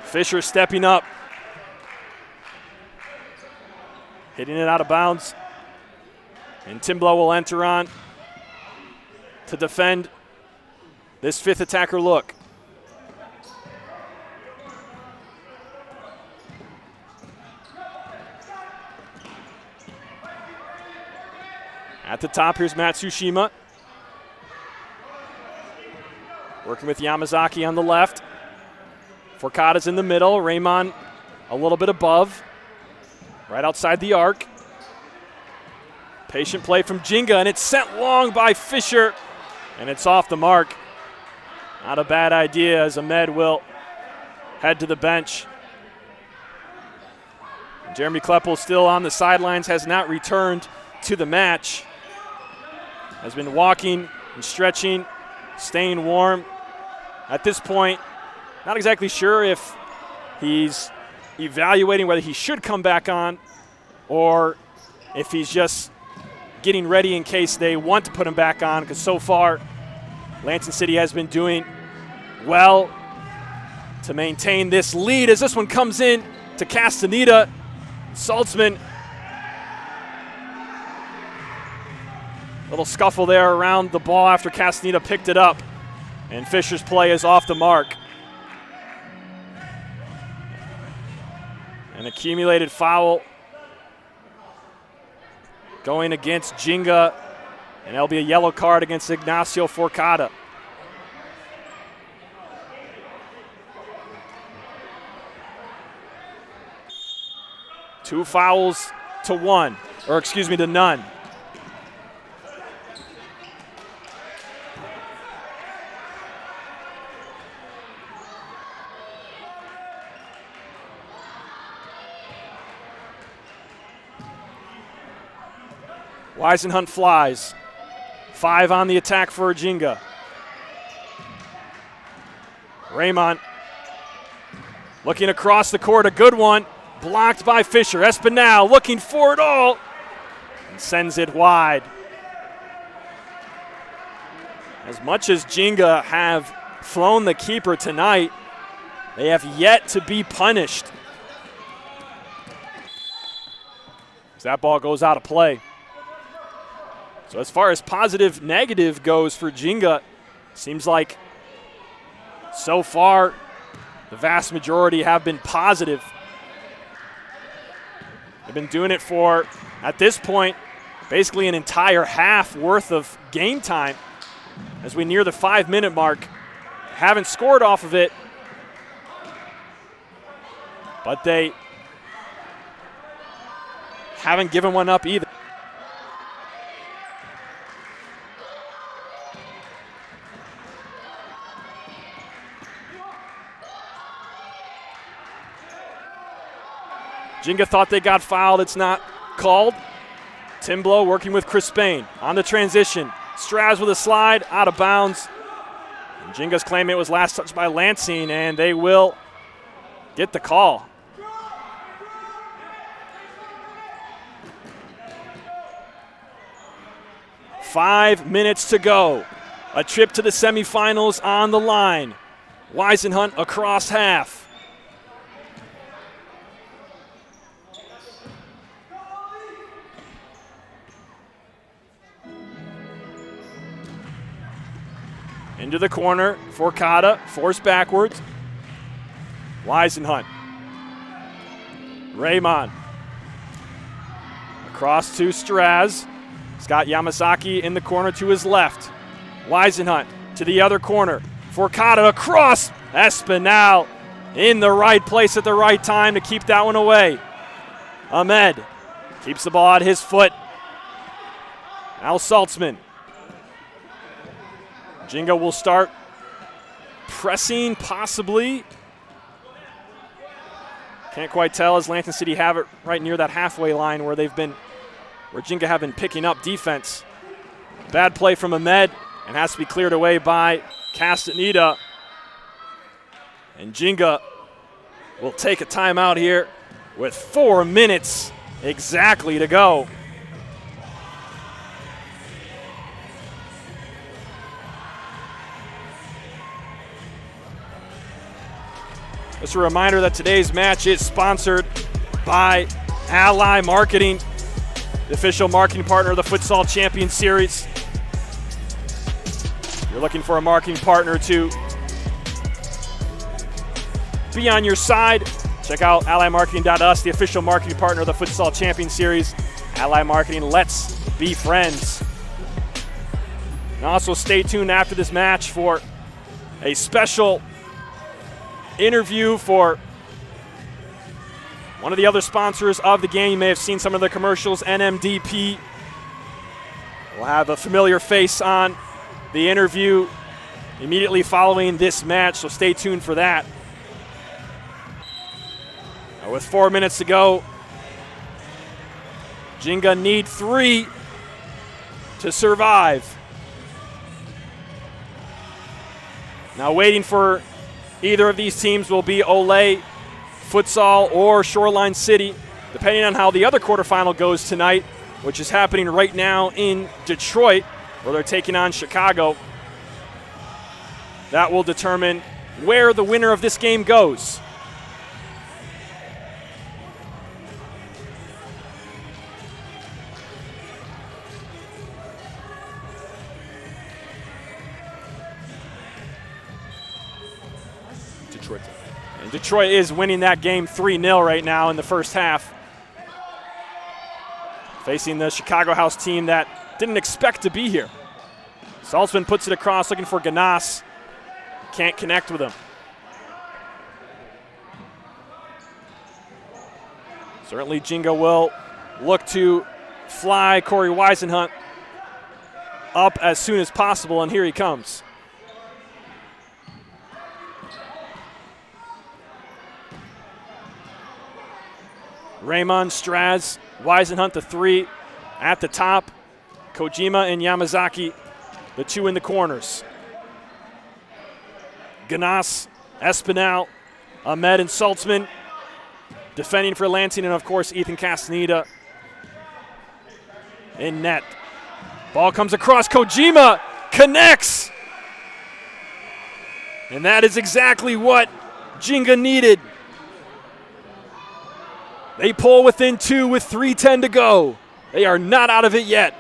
Fisher stepping up. Hitting it out of bounds. And Timblow will enter on to defend this 5th attacker look. At the top, here's Matsushima. Working with Yamazaki on the left. Forcada's in the middle. Raymond a little bit above. Right outside the arc. Patient play from Ginga, and it's sent long by Fisher. And it's off the mark. Not a bad idea as Ahmed will head to the bench. Jeremy Kleppel still on the sidelines, has not returned to the match. Has been walking and stretching, staying warm. At this point, not exactly sure if he's evaluating whether he should come back on or if he's just getting ready in case they want to put him back on, because so far Lansing City has been doing well to maintain this lead as this one comes in to Castaneda. Saltzman. Little scuffle there around the ball after Castaneda picked it up. And Fisher's play is off the mark. An accumulated foul going against Ginga. And that'll be a yellow card against Ignacio Forcada. Two fouls to one, or excuse me, to none. Weisenhunt flies. 5 on the attack for Ginga. Raymond looking across the court, a good one. Blocked by Fisher. Espinal looking for it all and sends it wide. As much as Ginga have flown the keeper tonight, they have yet to be punished. As that ball goes out of play. So as far as positive, negative goes for Ginga, seems like so far the vast majority have been positive. They've been doing it for, at this point, basically an entire half worth of game time as we near the 5-minute mark. Haven't scored off of it, but they haven't given one up either. Ginga thought they got fouled. It's not called. Timblow working with Chris Spain on the transition. Straz with a slide, out of bounds. And Ginga's claiming it was last touched by Lansing, and they will get the call. Five minutes to go. A trip to the semifinals on the line. Weisenhunt across half. Into the corner, Forcada, forced backwards. Weisenhunt. Raymond. Across to Straz. Scott Yamazaki in the corner to his left. Weisenhunt to the other corner. Forcada across. Espinal in the right place at the right time to keep that one away. Ahmed keeps the ball at his foot. Al Saltzman. Ginga will start pressing, possibly. Can't quite tell as Lansing City have it right near that halfway line where they've been where Ginga have been picking up defense. Bad play from Ahmed and has to be cleared away by Castaneda. And Ginga will take a timeout here with 4 minutes exactly to go. Just a reminder that today's match is sponsored by Ally Marketing, the official marketing partner of the Futsal Champions Series. If you're looking for a marketing partner to be on your side, check out allymarketing.us, the official marketing partner of the Futsal Champions Series. Ally Marketing, let's be friends. And also stay tuned after this match for a special interview for one of the other sponsors of the game. You may have seen some of the commercials, NMDP. We'll have a familiar face on the interview immediately following this match, so stay tuned for that. Now with 4 minutes to go, Ginga need 3 to survive. Now waiting for either of these teams will be Olay, Futsal, or Shoreline City, depending on how the other quarterfinal goes tonight, which is happening right now in Detroit, where they're taking on Chicago. That will determine where the winner of this game goes. And Detroit is winning that game 3-0 right now in the first half, facing the Chicago House team that didn't expect to be here. Saltzman puts it across, looking for Ganas. Can't connect with him. Certainly Ginga will look to fly Corey Weisenhunt up as soon as possible, and here he comes. Raymond, Straz, Weisenhunt, the 3 at the top. Kojima and Yamazaki, the 2 in the corners. Ganas, Espinal, Ahmed and Saltzman defending for Lansing, and of course Ethan Castaneda in net. Ball comes across, Kojima connects! And that is exactly what Ginga needed. They pull within 2 with 3:10 to go. They are not out of it yet.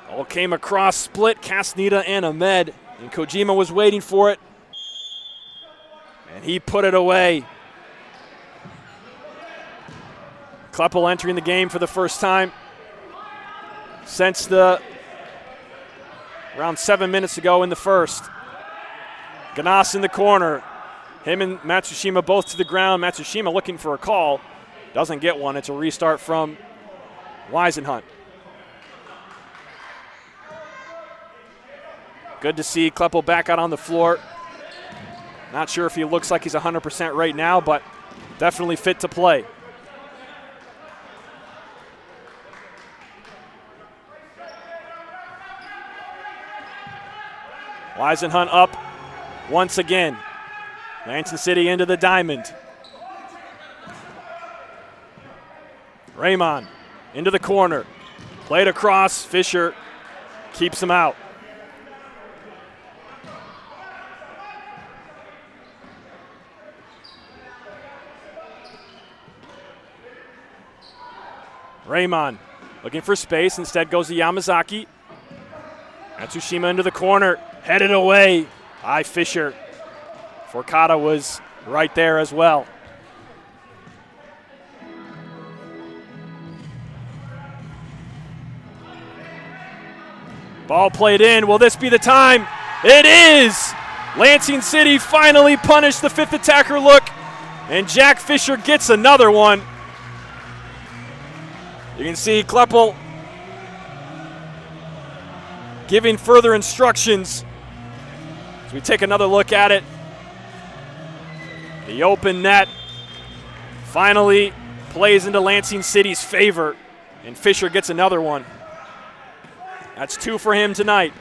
All came across, split Castaneda and Ahmed, and Kojima was waiting for it, and he put it away. Kleppel entering the game for the first time since around 7 minutes ago in the first. Ganas in the corner. Him and Matsushima both to the ground. Matsushima looking for a call. Doesn't get one. It's a restart from Weisenhunt. Good to see Kleppel back out on the floor. Not sure if he looks like he's 100% right now, but definitely fit to play. Weisenhunt up once again. Lansing City into the diamond. Raymond into the corner. Played across. Fisher keeps him out. Raymond looking for space. Instead goes to Yamazaki. Matsushima into the corner. Headed away by Fisher. Forcada was right there as well. Ball played in. Will this be the time? It is! Lansing City finally punished the 5th attacker look, and Jack Fisher gets another one. You can see Kleppel giving further instructions as we take another look at it. The open net Finally plays into Lansing City's favor, and Fisher gets another one. That's 2 for him tonight.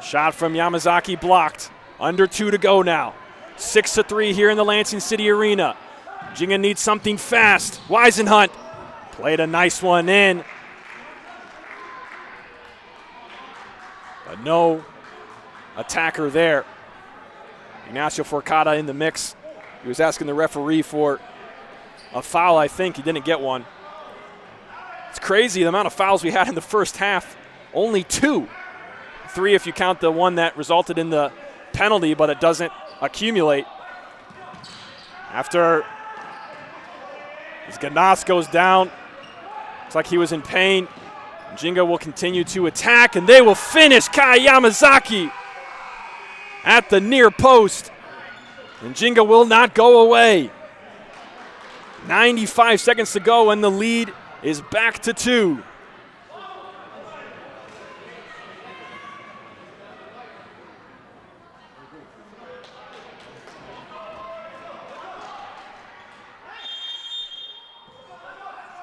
Shot from Yamazaki blocked. Under 2 to go now. 6-3 here in the Lansing City Arena. Ginga needs something fast. Weisenhunt played a nice one in. But no attacker there. Ignacio Forcada in the mix. He was asking the referee for a foul, I think. He didn't get one. It's crazy the amount of fouls we had in the first half. Only 2. 3 if you count the one that resulted in the penalty, but it doesn't accumulate. After Ganas goes down, looks like he was in pain. Ginga will continue to attack, and they will finish Kai Yamazaki at the near post. And Ginga will not go away. 95 seconds to go, and the lead is back to 2.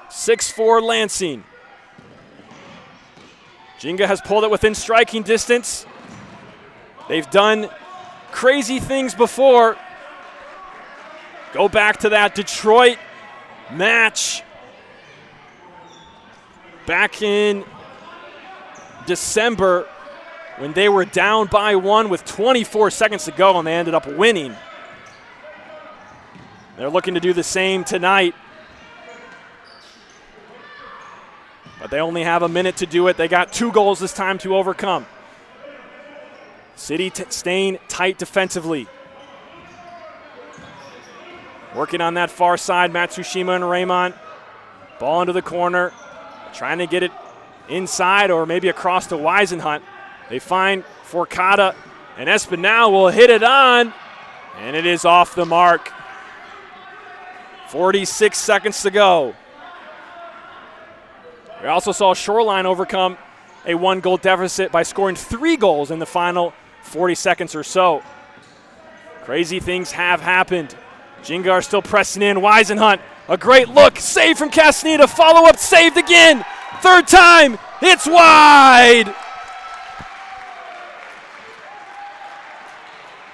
(6-4) Lansing. Ginga has pulled it within striking distance. They've done crazy things before. Go back to that Detroit match back in December when they were down by 1 with 24 seconds to go, and they ended up winning. They're looking to do the same tonight. But they only have a minute to do it. They got 2 goals this time to overcome. City staying tight defensively. Working on that far side, Matsushima and Raymond. Ball into the corner. Trying to get it inside or maybe across to Weisenhunt. They find Forcada, and Espinal will hit it on, and it is off the mark. 46 seconds to go. We also saw Shoreline overcome a 1-goal deficit by scoring 3 goals in the final 40 seconds or so. Crazy things have happened. Ginga are still pressing in. Weisenhunt, a great look. Save from Castaneda. Follow-up saved again. 3rd time. It's wide.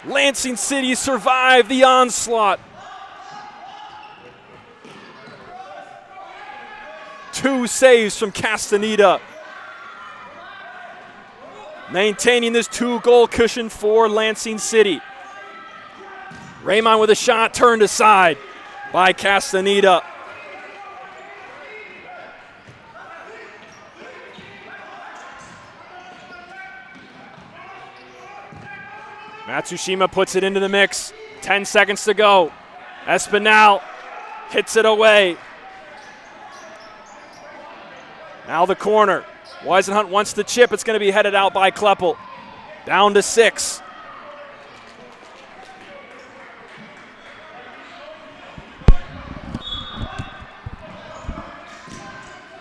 Lansing City survived the onslaught. 2 saves from Castaneda. Maintaining this 2-goal cushion for Lansing City. Raymond with a shot turned aside by Castaneda. Matsushima puts it into the mix. 10 seconds to go. Espinal hits it away. Now the corner. Weisenhunt wants the chip. It's going to be headed out by Kleppel. Down to 6.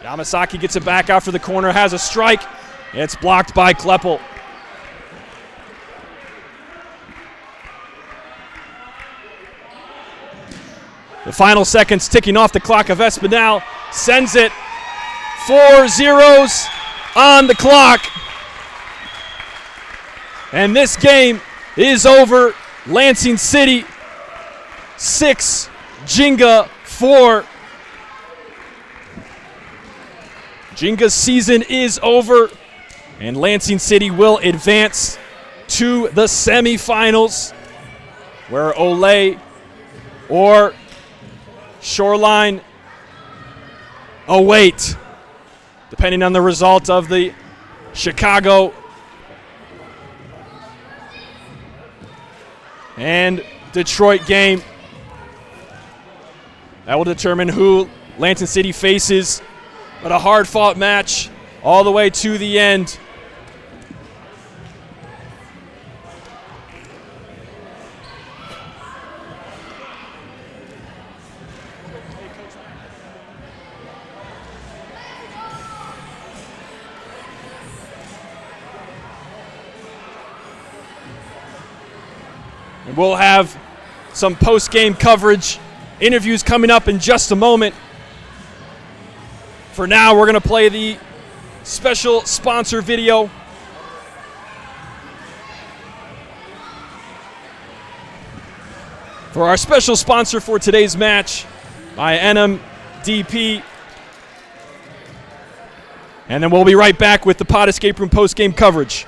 Yamasaki gets it back after the corner, has a strike. It's blocked by Kleppel. The final seconds ticking off the clock of Espinal. Sends it. 4 zeros on the clock. And this game is over. Lansing City 6, Ginga 4. Ginga's season is over, and Lansing City will advance to the semifinals, where Olay or Shoreline await, depending on the result of the Chicago and Detroit game. That will determine who Lansing City faces, but a hard-fought match all the way to the end. And we'll have some post-game coverage, interviews coming up in just a moment. For now, we're going to play the special sponsor video. For our special sponsor for today's match, by NMDP. And then we'll be right back with the Pod Escape Room post-game coverage.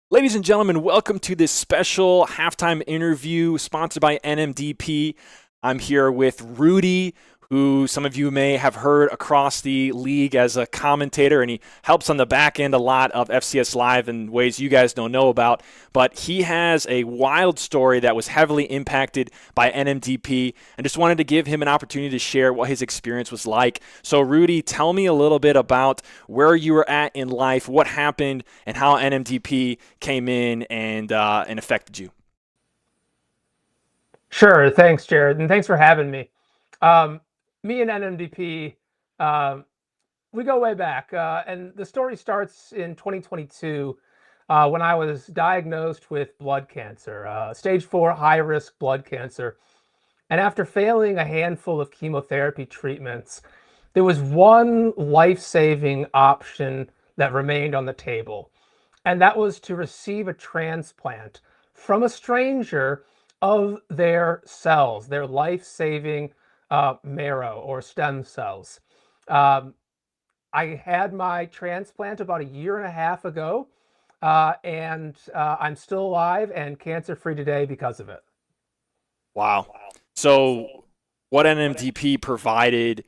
Ladies and gentlemen, welcome to this special halftime interview sponsored by NMDP. I'm here with Rudy, who some of you may have heard across the league as a commentator, and he helps on the back end a lot of FCS Live in ways you guys don't know about. But he has a wild story that was heavily impacted by NMDP, and just wanted to give him an opportunity to share what his experience was like. So Rudy, tell me a little bit about where you were at in life, what happened, and how NMDP came in and affected you. Sure. Thanks, Jared, and thanks for having me. Me and NMDP, we go way back, and the story starts in 2022 when I was diagnosed with blood cancer, stage 4 high-risk blood cancer. And after failing a handful of chemotherapy treatments, there was one life-saving option that remained on the table, and that was to receive a transplant from a stranger of their cells, their life-saving marrow or stem cells. I had my transplant about 1.5 years ago, and I'm still alive and cancer-free today because of it. Wow. So what NMDP provided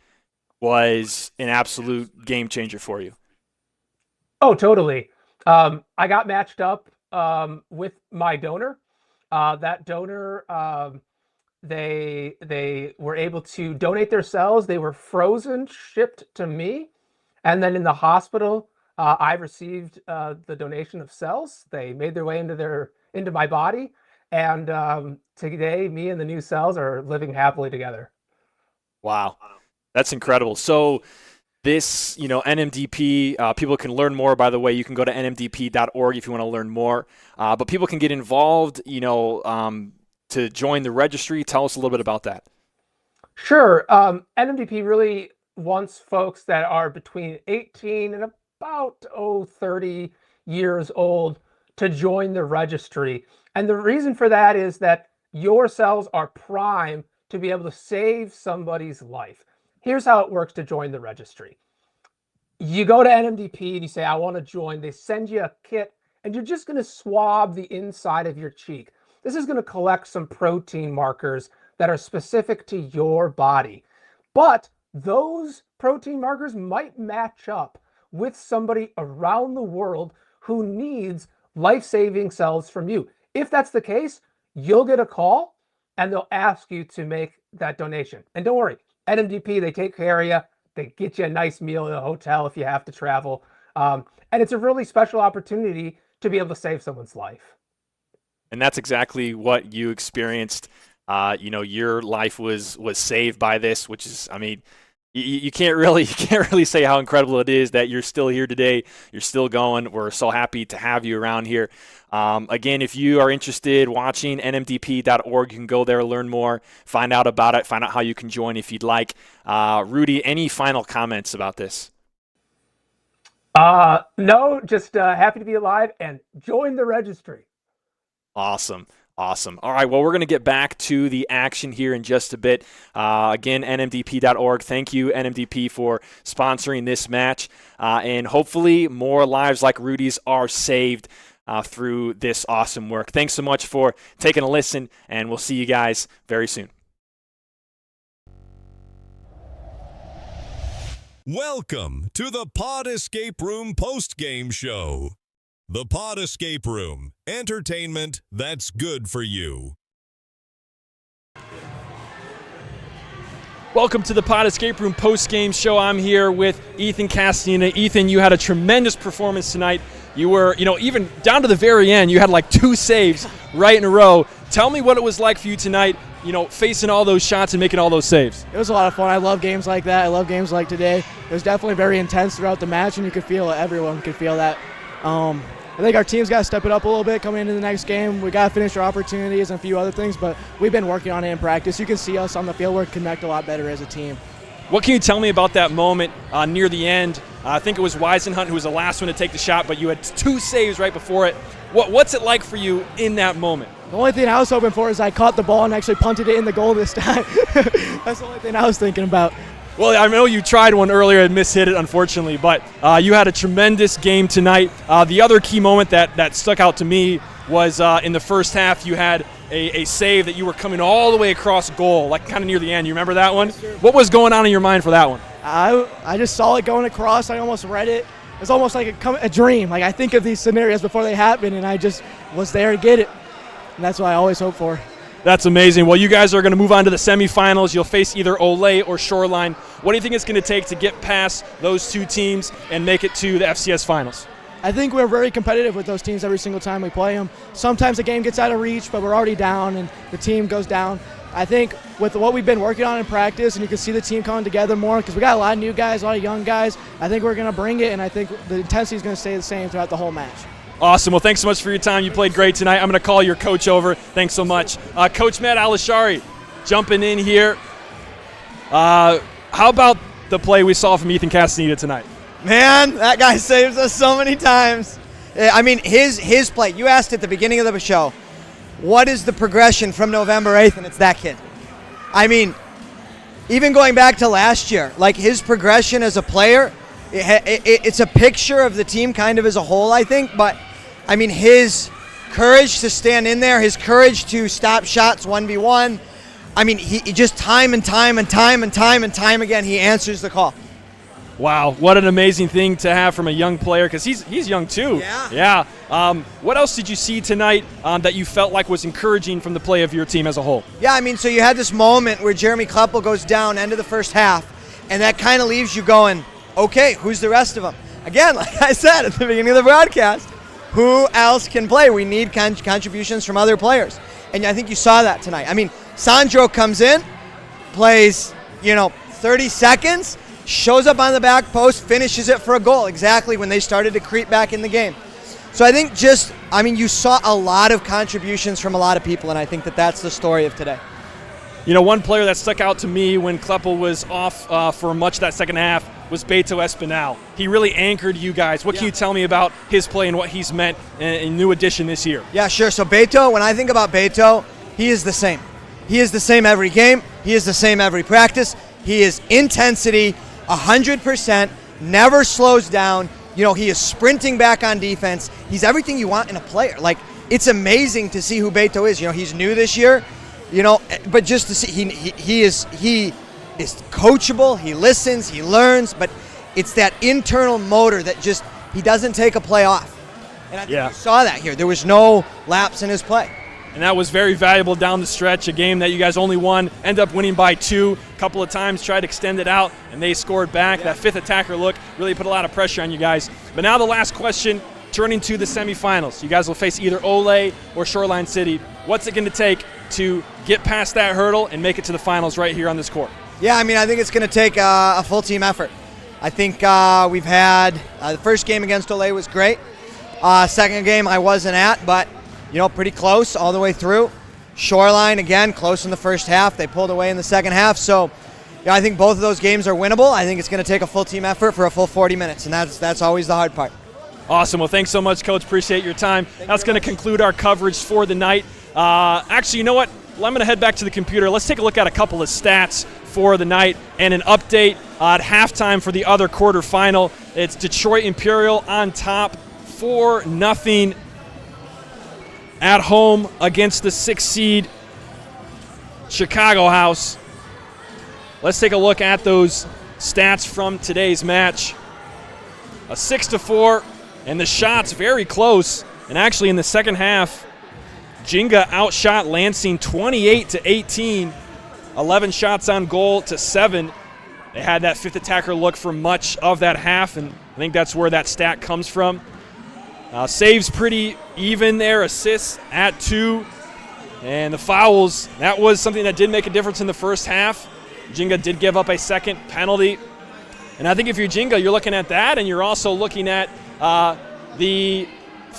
was an absolute game changer for you. Oh, totally. I got matched up with my donor. That donor, they were able to donate their cells. They were frozen, shipped to me, and then in the hospital, I received the donation of cells. They made their way into my body, and today, me and the new cells are living happily together. Wow, that's incredible. So this, NMDP, people can learn more. By the way, you can go to nmdp.org if you want to learn more. But people can get involved, to join the registry. Tell us a little bit about that. Sure. NMDP really wants folks that are between 18 and about 30 years old to join the registry. And the reason for that is that your cells are prime to be able to save somebody's life. Here's how it works to join the registry. You go to NMDP and you say, I want to join. They send you a kit, and you're just going to swab the inside of your cheek. This is going to collect some protein markers that are specific to your body. But those protein markers might match up with somebody around the world who needs life-saving cells from you. If that's the case, you'll get a call and they'll ask you to make that donation. And don't worry, NMDP, they take care of you. They get you a nice meal at a hotel if you have to travel. And it's a really special opportunity to be able to save someone's life. And that's exactly what you experienced. Your life was saved by this, which is, you can't really say how incredible it is that you're still here today. You're still going. We're so happy to have you around here. Again, if you are interested watching nmdp.org, you can go there, learn more, find out about it, find out how you can join if you'd like. Rudy, any final comments about this? No, just happy to be alive and join the registry. Awesome. All right, well, we're going to get back to the action here in just a bit. Again, nmdp.org. Thank you, NMDP, for sponsoring this match. And hopefully more lives like Rudy's are saved through this awesome work. Thanks so much for taking a listen, and we'll see you guys very soon. Welcome to the Pod Escape Room post-game show. The Pod Escape Room, entertainment that's good for you. Welcome to the Pod Escape Room post-game show. I'm here with Ethan Castagna. Ethan, you had a tremendous performance tonight. You were, even down to the very end, you had like 2 saves right in a row. Tell me what it was like for you tonight, facing all those shots and making all those saves. It was a lot of fun. I love games like that. I love games like today. It was definitely very intense throughout the match, and you could feel it. Everyone could feel that. I think our team's got to step it up a little bit coming into the next game. We got to finish our opportunities and a few other things, but we've been working on it in practice. You can see us on the field. We connect a lot better as a team. What can you tell me about that moment near the end? I think it was Weisenhunt who was the last one to take the shot, but you had 2 saves right before it. What's it like for you in that moment? The only thing I was hoping for is I caught the ball and actually punted it in the goal this time. That's the only thing I was thinking about. Well, I know you tried one earlier and mishit it, unfortunately, but you had a tremendous game tonight. The other key moment that stuck out to me was in the first half. You had a save that you were coming all the way across goal, like kind of near the end. You remember that one? What was going on in your mind for that one? I just saw it going across. I almost read it. It's almost like a dream. Like I think of these scenarios before they happen, and I just was there to get it. And that's what I always hope for. That's amazing. Well, you guys are going to move on to the semifinals. You'll face either Olay or Shoreline. What do you think it's going to take to get past those 2 teams and make it to the FCS finals? I think we're very competitive with those teams every single time we play them. Sometimes the game gets out of reach, but we're already down and the team goes down. I think with what we've been working on in practice, and you can see the team coming together more because we got a lot of new guys, a lot of young guys, I think we're going to bring it, and I think the intensity is going to stay the same throughout the whole match. Awesome. Well, thanks so much for your time. You played great tonight. I'm going to call your coach over. Thanks so much. Coach Matt Alishari jumping in here. How about the play we saw from Ethan Castaneda tonight? Man, that guy saves us so many times. I mean, his play. You asked at the beginning of the show, what is the progression from November 8th, and it's that kid. I mean, even going back to last year, like his progression as a player, it's a picture of the team kind of as a whole, I think. But, I mean, his courage to stand in there, his courage to stop shots 1v1. I mean, he just time and time again, he answers the call. Wow, what an amazing thing to have from a young player, because he's young too. Yeah. What else did you see tonight that you felt like was encouraging from the play of your team as a whole? Yeah, I mean, so you had this moment where Jeremy Kleppel goes down end of the first half, and that kind of leaves you going, okay, who's the rest of them? Again, like I said at the beginning of the broadcast, who else can play? We need contributions from other players. And I think you saw that tonight. I mean, Sandro comes in, plays, 30 seconds, shows up on the back post, finishes it for a goal, exactly when they started to creep back in the game. So I think you saw a lot of contributions from a lot of people, and I think that's the story of today. One player that stuck out to me when Kleppel was off for much of that second half was Beto Espinal. He really anchored you guys. What can you tell me about his play and what he's meant in new addition this year? Yeah, sure. So Beto, when I think about Beto, he is the same. He is the same every game. He is the same every practice. He is intensity, 100%, never slows down. He is sprinting back on defense. He's everything you want in a player. Like, it's amazing to see who Beto is. He's new this year, but just to see he is coachable. He listens, he learns, but it's that internal motor that just he doesn't take a play off. And I think you saw that here. There was no lapse in his play. And that was very valuable down the stretch, a game that you guys only won, end up winning by 2, a couple of times, tried to extend it out, and they scored back. That fifth attacker look really put a lot of pressure on you guys. But now the last question, turning to the semifinals. You guys will face either Olay or Shoreline City. What's it going to take to get past that hurdle and make it to the finals right here on this court? Yeah, I mean, I think it's going to take a full team effort. I think we've had the first game against Olay was great. Second game I wasn't at, but pretty close all the way through. Shoreline, again, close in the first half. They pulled away in the second half. So, I think both of those games are winnable. I think it's going to take a full team effort for a full 40 minutes, and that's always the hard part. Awesome. Well, thanks so much, Coach. Appreciate your time. That's going to conclude our coverage for the night. Actually, you know what? Well, I'm going to head back to the computer. Let's take a look at a couple of stats for the night and an update at halftime for the other quarterfinal. It's Detroit Imperial on top 4-0 at home against the 6th seed Chicago House. Let's take a look at those stats from today's match. A 6-4, and the shots very close. And actually in the second half, Ginga outshot Lansing 28-18. 11 shots on goal to 7. They had that fifth attacker look for much of that half, and I think that's where that stat comes from. Saves pretty even there, assists at 2. And the fouls, that was something that did make a difference in the first half. Ginga did give up a second penalty. And I think if you're Ginga, you're looking at that, and you're also looking at the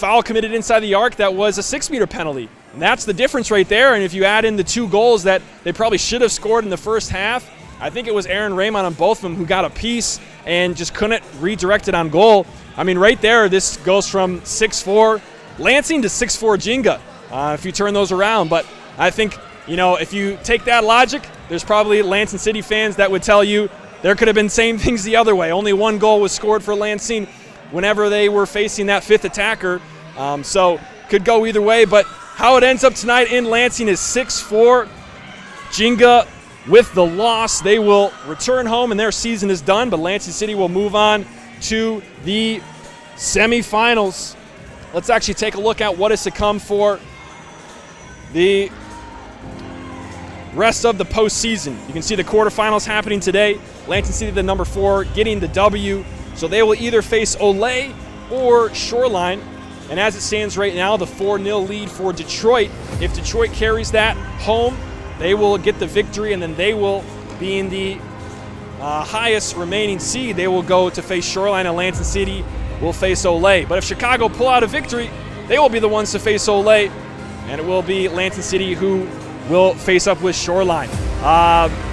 foul committed inside the arc that was a 6-meter penalty. And that's the difference right there. And if you add in the 2 goals that they probably should have scored in the first half, I think it was Aaron Raymond on both of them who got a piece and just couldn't redirect it on goal. I mean, right there, this goes from 6-4 Lansing to 6-4 Ginga, if you turn those around. But I think, you know, if you take that logic, there's probably Lansing City fans that would tell you there could have been same things the other way. Only 1 goal was scored for Lansing whenever they were facing that 5th attacker. So could go either way. But how it ends up tonight in Lansing is 6-4 Ginga. With the loss, they will return home and their season is done. But Lansing City will move on to the semifinals. Let's actually take a look at what is to come for the rest of the postseason. You can see the quarterfinals happening today. Lansing City, the number 4, getting the W. So they will either face Olay or Shoreline. And as it stands right now, the 4-0 lead for Detroit. If Detroit carries that home, they will get the victory, and then they will be in the highest remaining seed. They will go to face Shoreline, and Lansing City will face Olay. But if Chicago pull out a victory, they will be the ones to face Olay, and it will be Lansing City who will face up with Shoreline.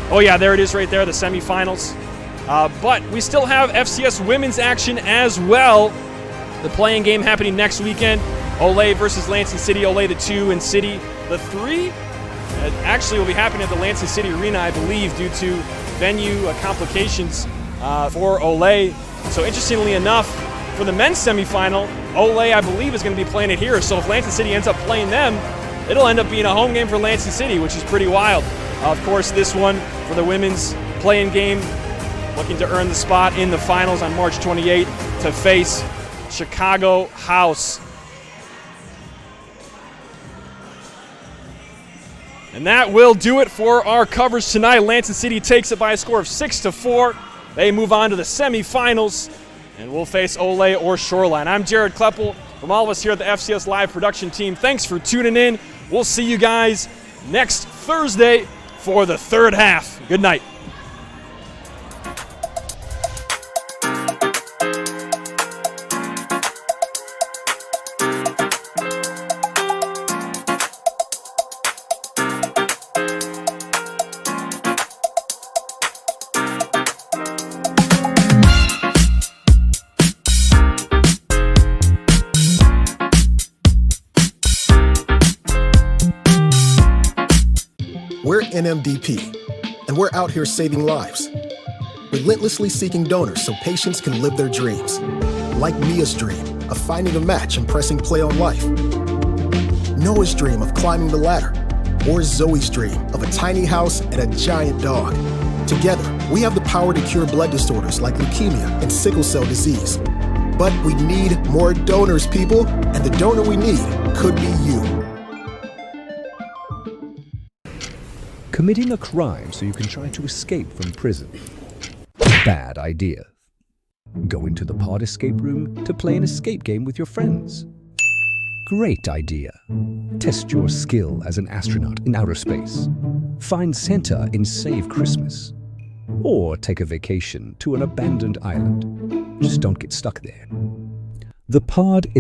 Oh yeah, there it is right there, the semifinals. But we still have FCS women's action as well. The playing game happening next weekend. Olay versus Lansing City. Olay the 2 and City the 3. It actually will be happening at the Lansing City Arena, I believe, due to venue complications for Olay. So interestingly enough, for the men's semifinal, Olay, I believe, is going to be playing it here. So if Lansing City ends up playing them, it'll end up being a home game for Lansing City, which is pretty wild. Of course, this one for the women's playing game, looking to earn the spot in the finals on March 28th to face Chicago House. And that will do it for our coverage tonight. Lansing City takes it by a score of 6-4. They move on to the semifinals, and we'll face Olay or Shoreline. I'm Jared Kleppel. From all of us here at the FCS Live production team, thanks for tuning in. We'll see you guys next Thursday for the 3rd half. Good night. We're NMDP, and we're out here saving lives, relentlessly seeking donors so patients can live their dreams. Like Mia's dream of finding a match and pressing play on life, Noah's dream of climbing the ladder, or Zoe's dream of a tiny house and a giant dog. Together, we have the power to cure blood disorders like leukemia and sickle cell disease. But we need more donors, people, and the donor we need could be you. Committing a crime so you can try to escape from prison. Bad idea. Go into the pod escape room to play an escape game with your friends. Great idea. Test your skill as an astronaut in outer space. Find Santa in Save Christmas. Or take a vacation to an abandoned island. Just don't get stuck there. The pod is